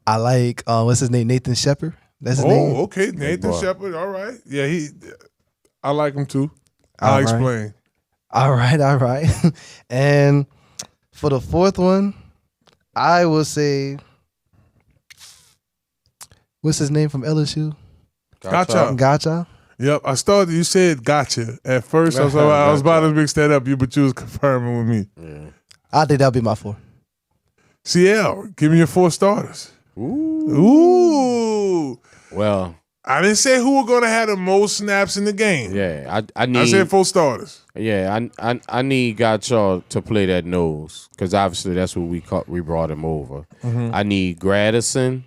I like what's his name? Nathan Shepard. That's his name. Oh, okay. Nathan Shepard. All right. Yeah, I like him too. I'll explain. All right. And for the 4th one, I will say What's his name from LSU? Gotcha. Yep, you said gotcha. At first, I was about to mix that up, but you was confirming with me. Yeah. I think that'll be my 4. CL, give me your 4 starters. Ooh. Well, I didn't say who were going to have the most snaps in the game. Yeah, I said 4 starters. Yeah, I need Gotcha to play that nose because obviously that's what we brought him over. I need Gradison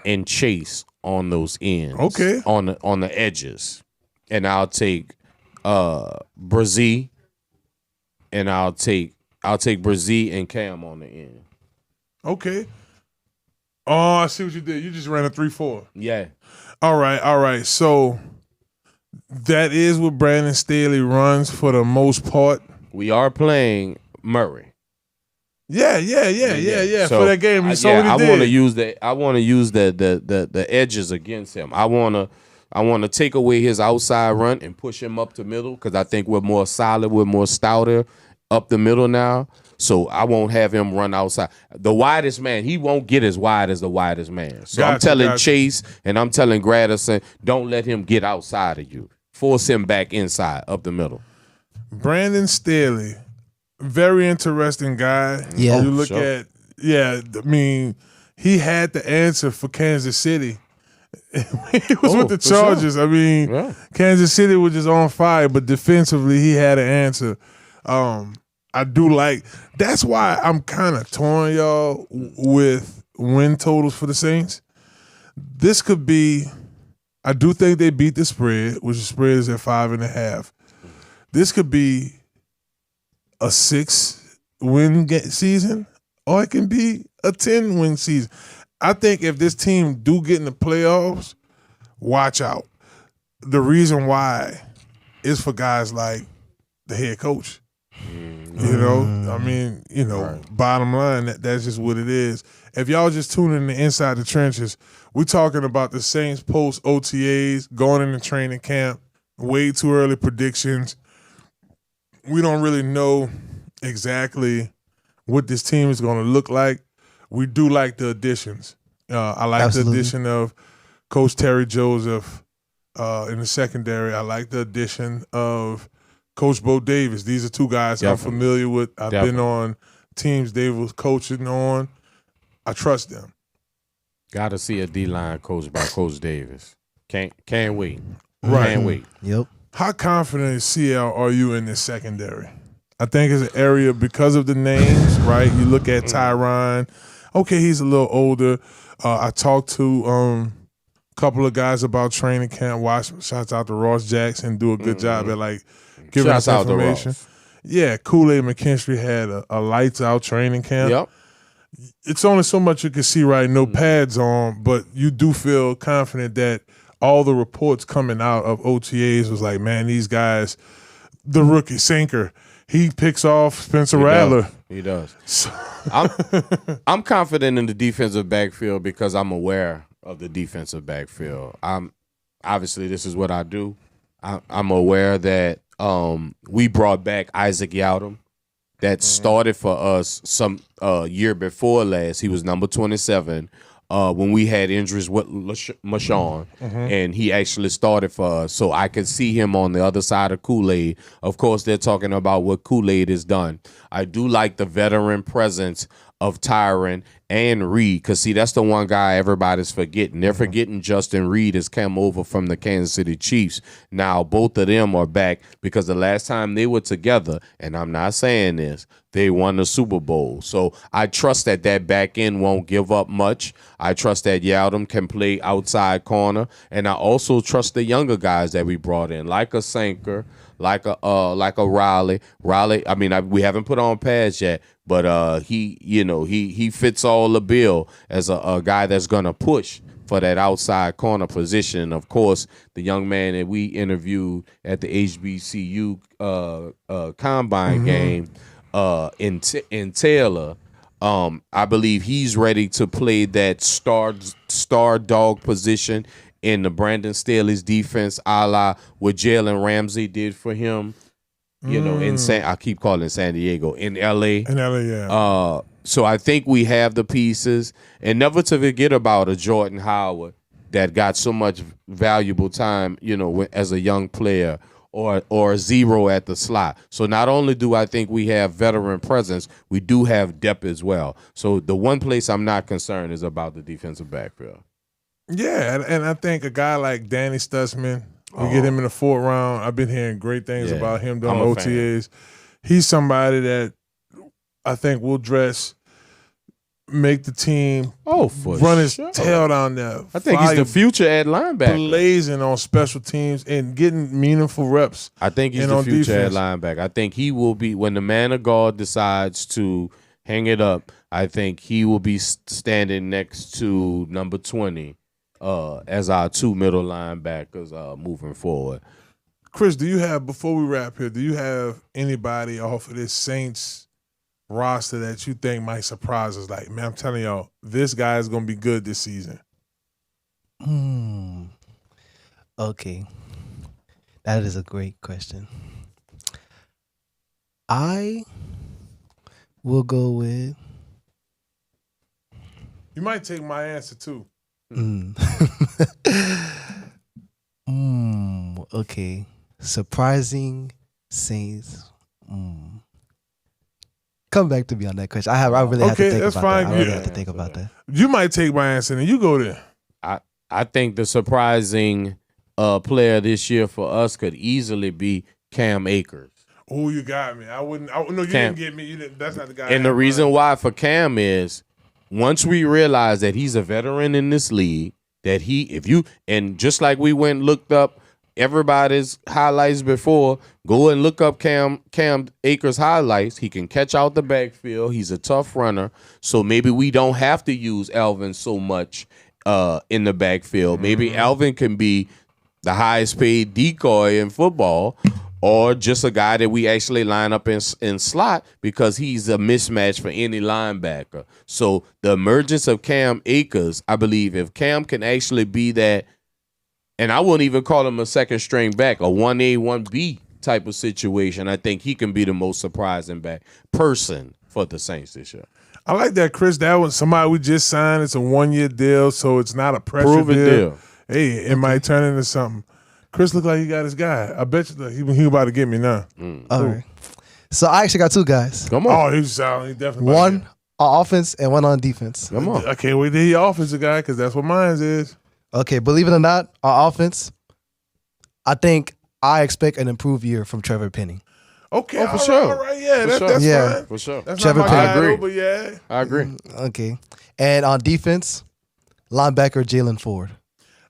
and Chase on those ends. Okay. On the edges, and I'll take Brazee, and I'll take Brazee and Cam on the end. Okay. Oh, I see what you did. You just ran a 3-4. Yeah. All right. So that is what Brandon Staley runs for the most part. We are playing Murray. Yeah. So, for that game, you saw what he I did. want to use the edges against him. I want to take away his outside run and push him up the middle because I think we're more solid, we're more stouter up the middle now. So I won't have him run outside. The widest man, he won't get as wide as the widest man. So I'm telling Chase and I'm telling Gradison, don't let him get outside of you. Force him back inside, up the middle. Brandon Staley, very interesting guy. Yeah. You look at, I mean, he had the answer for Kansas City. He was with the Chargers. Sure. I mean, Kansas City was just on fire, but defensively he had an answer. I do like. That's why I'm kind of torn, y'all, with win totals for the Saints. This could be. I do think they beat the spread, which the spread is at 5.5. This could be a 6-win season, or it can be a 10-win season. I think if this team do get in the playoffs, watch out. The reason why is for guys like the head coach. You know, I mean, bottom line, that's just what it is. If y'all just tuning in Inside the Trenches, we're talking about the Saints post-OTAs, going into training camp, way too early predictions. We don't really know exactly what this team is going to look like. We do like the additions. I like the addition of Coach Terry Joseph in the secondary. I like the addition of Coach Bo Davis. These are 2 guys I'm familiar with. I've been on teams they was coaching on. I trust them. Got to see a D-line coached by Coach Davis. Can't wait. Right. Can't wait. Yep. How confident, CL, are you in this secondary? I think it's an area because of the names, right? You look at Tyron. Okay, he's a little older. I talked to a couple of guys about training camp. Shouts out to Ross Jackson. Do a good job at giving us information. Yeah, Kool-Aid McKinstry had a lights out training camp. Yep. It's only so much you can see, right? No pads on, but you do feel confident that all the reports coming out of OTAs was like, man, these guys, the rookie Sinker, he picks off Spencer Rattler. He does. I'm confident in the defensive backfield because I'm aware of the defensive backfield. Obviously this is what I do. I'm aware that we brought back Isaac Yadam that started for us some year before last. He was number 27 when we had injuries with Marshawn, and he actually started for us. So I could see him on the other side of Kool-Aid. Of course, they're talking about what Kool-Aid has done. I do like the veteran presence of Tyron and Reed, because, see, that's the one guy everybody's forgetting. They're forgetting Justin Reed has come over from the Kansas City Chiefs. Now, both of them are back because the last time they were together, and I'm not saying this, they won the Super Bowl. So I trust that back end won't give up much. I trust that Yadam can play outside corner, and I also trust the younger guys that we brought in, like a Sanker, like a Riley. I mean, we haven't put on pads yet, but he fits all the bill as a guy that's gonna push for that outside corner position. Of course, the young man that we interviewed at the HBCU combine game in Taylor, I believe he's ready to play that star dog position in the Brandon Staley's defense, a la what Jalen Ramsey did for him. I keep calling it San Diego, in LA. In LA, yeah. So I think we have the pieces, and never to forget about a Jordan Howard that got so much valuable time, as a young player, or zero at the slot. So not only do I think we have veteran presence, we do have depth as well. So the one place I'm not concerned is about the defensive backfield. Yeah, and I think a guy like Danny Stutzman, we get him in the 4th round. I've been hearing great things about him during OTAs. He's somebody that I think will make the team run his tail down there. I think he's the future at linebacker. Blazing on special teams and getting meaningful reps. I think he's the future defense. at linebacker. I think he will be, when the man of God decides to hang it up, I think he will be standing next to number 20 as our 2 middle linebackers moving forward. Chris, before we wrap here, do you have anybody off of this Saints roster that you think might surprise us? Like, man, I'm telling y'all, this guy is going to be good this season. Okay. That is a great question. I will go with... You might take my answer, too. Okay. Surprising Saints. Come back to me on that question. I really have to think about that. I really have to think about that. You might take my answer, and you go there. I think the surprising player this year for us could easily be Cam Akers. Oh, you got me. You didn't get me. That's not the guy. And the reason why for Cam is, once we realize that he's a veteran in this league, that and just like we went and looked up everybody's highlights before, go and look up Cam Akers' highlights. He can catch out the backfield. He's a tough runner. So maybe we don't have to use Alvin so much in the backfield. Maybe Alvin can be the highest paid decoy in football, or just a guy that we actually line up in slot, because he's a mismatch for any linebacker. So the emergence of Cam Akers, I believe if Cam can actually be that, and I wouldn't even call him a second string back, a 1A, 1B type of situation, I think he can be the most surprising person for the Saints this year. I like that, Chris. That was somebody we just signed. It's a 1-year deal, so it's not a pressure deal. Hey, it might turn into something. Chris look like he got his guy. I bet you he about to get me now. All right. So I actually got 2 guys. Come on. Oh, he's definitely one on offense and one on defense. Come on. I can't wait to hear your offensive guy, because that's what mine is. Okay, believe it or not, on offense, I expect an improved year from Trevor Penning. Okay, for sure. All right, yeah, that's fine. For sure. That's Trevor not my Penning. guy, but yeah. I agree. Okay. And on defense, linebacker Jalen Ford.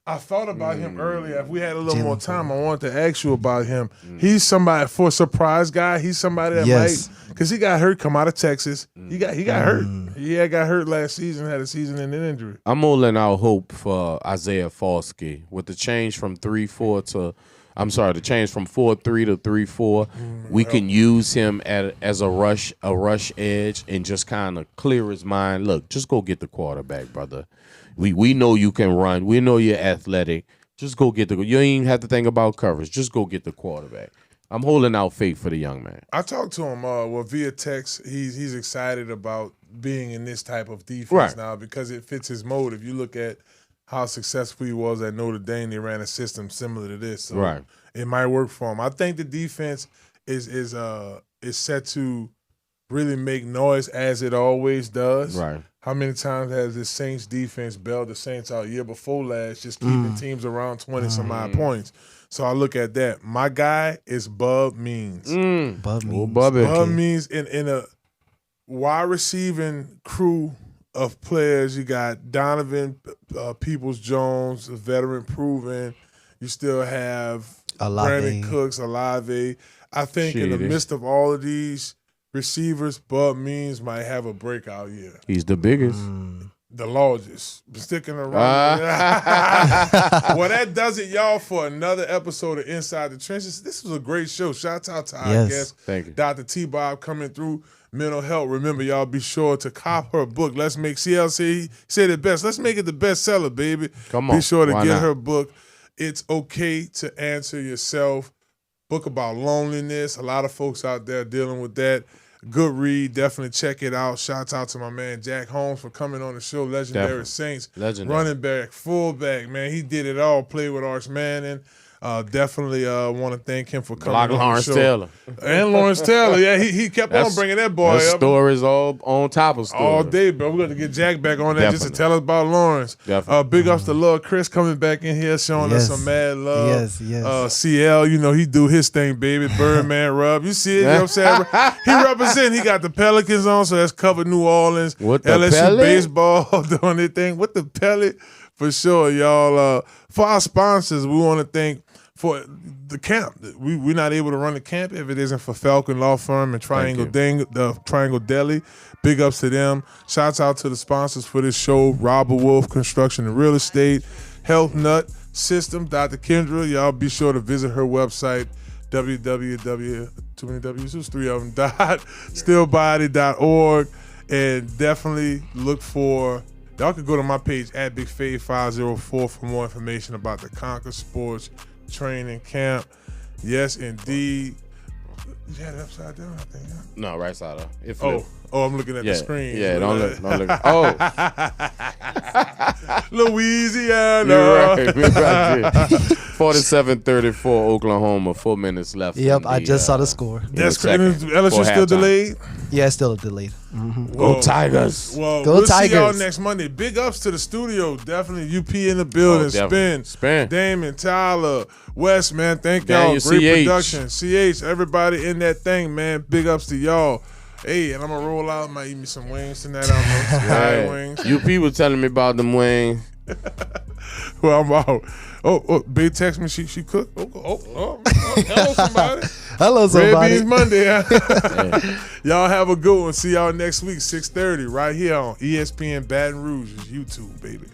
I thought about him earlier. If we had a little more time, I wanted to ask you about him. He's somebody, for a surprise guy, he's somebody that might, because he got hurt, come out of Texas. He got hurt. He got hurt last season, had a season-ending injury. I'm holding out hope for Isaiah Foskey with the change from 3-4 to, the change from 4-3 to 3-4. We can use him as a rush edge and just kind of clear his mind. Look, just go get the quarterback, brother. We know you can run. We know you're athletic. Just go get you ain't even have to think about coverage. Just go get the quarterback. I'm holding out faith for the young man. I talked to him via text. He's excited about being in this type of defense now, because it fits his mode. If you look at how successful he was at Notre Dame, they ran a system similar to this. So it might work for him. I think the defense is set to really make noise, as it always does. Right. How many times has this Saints defense bailed the Saints out year before last, just keeping teams around 20-some-odd points? So I look at that. My guy is Bub Means. Bub Means. Bub Means in a wide receiving crew of players. You got Donovan Peoples-Jones, a veteran proven. You still have Brandon Cooks, Olave. I think in the midst of all of these receivers, Bub Means might have a breakout year. He's the biggest. The largest. Sticking around. Well, that does it, y'all, for another episode of Inside the Trenches. This was a great show. Shout out to our guest, Thank you. Dr. T-Bob, coming through mental health. Remember, y'all, be sure to cop her book. Let's make CLC said it best. Let's make it the bestseller, baby. Come on. Be sure to Why get not? her book. It's okay to answer yourself. Book about loneliness. A lot of folks out there dealing with that. Good read. Definitely check it out. Shouts out to my man Jack Holmes for coming on the show. Legendary Definitely. Saints. Legendary. Running back, fullback, man. He did it all. Played with Arch Manning. Definitely want to thank him for coming Like on Lawrence the show. Taylor. And Lawrence Taylor. Yeah, he kept on bringing that boy That's up. stories all on top of stories. All day, bro. We're going to get Jack back on there just to Definitely. tell us about Lawrence. Definitely. Big ups to Lil Chris coming back in here, showing us some mad love. CL, you know, he do his thing, baby. Birdman rub. You see it, you know what I'm saying? He represent. He got the Pelicans on, so that's covered New Orleans. With the LSU pellet? baseball doing their thing. With the pellet, for sure, y'all. For our sponsors, we want to thank for the camp. We're not able to run the camp if it isn't for Falcon Law Firm and Triangle Deli. Big ups to them. Shouts out to the sponsors for this show, Robert Wolf Construction and Real Estate, Health Nut System, Dr. Kendra. Y'all be sure to visit her website, too many W's, there's 3 of them, stillbody.org, and definitely look for, y'all can go to my page at BigFave504 for more information about the Conquer Sports Training Camp. Yes, indeed. You had it upside down, I think. Huh? No, right side up. I'm looking at the screen. Yeah, don't look. Oh. Louisiana. You're right. 47-34 Oklahoma, 4 minutes left. Yep, I just saw the score. That's crazy. LSU still delayed? Yeah, it's still delayed. Mm-hmm. Go Tigers. Well, Go we'll Tigers. see y'all next Monday. Big ups to the studio. Definitely UP in the building. Spin. Damian, Tyler, Wes, man. Thank y'all. Great production. CH, everybody in that thing, man. Big ups to y'all. Hey, and I'm going to roll out. Might eat me some wings tonight. I don't know. Some high wings. UP was telling me about them wings. Well, I'm out. Oh, Big text me. She cooked. Hello, somebody. Hello, somebody. Red Beans Monday. Y'all have a good one. See y'all next week, 6:30, right here on ESPN Baton Rouge. YouTube, baby.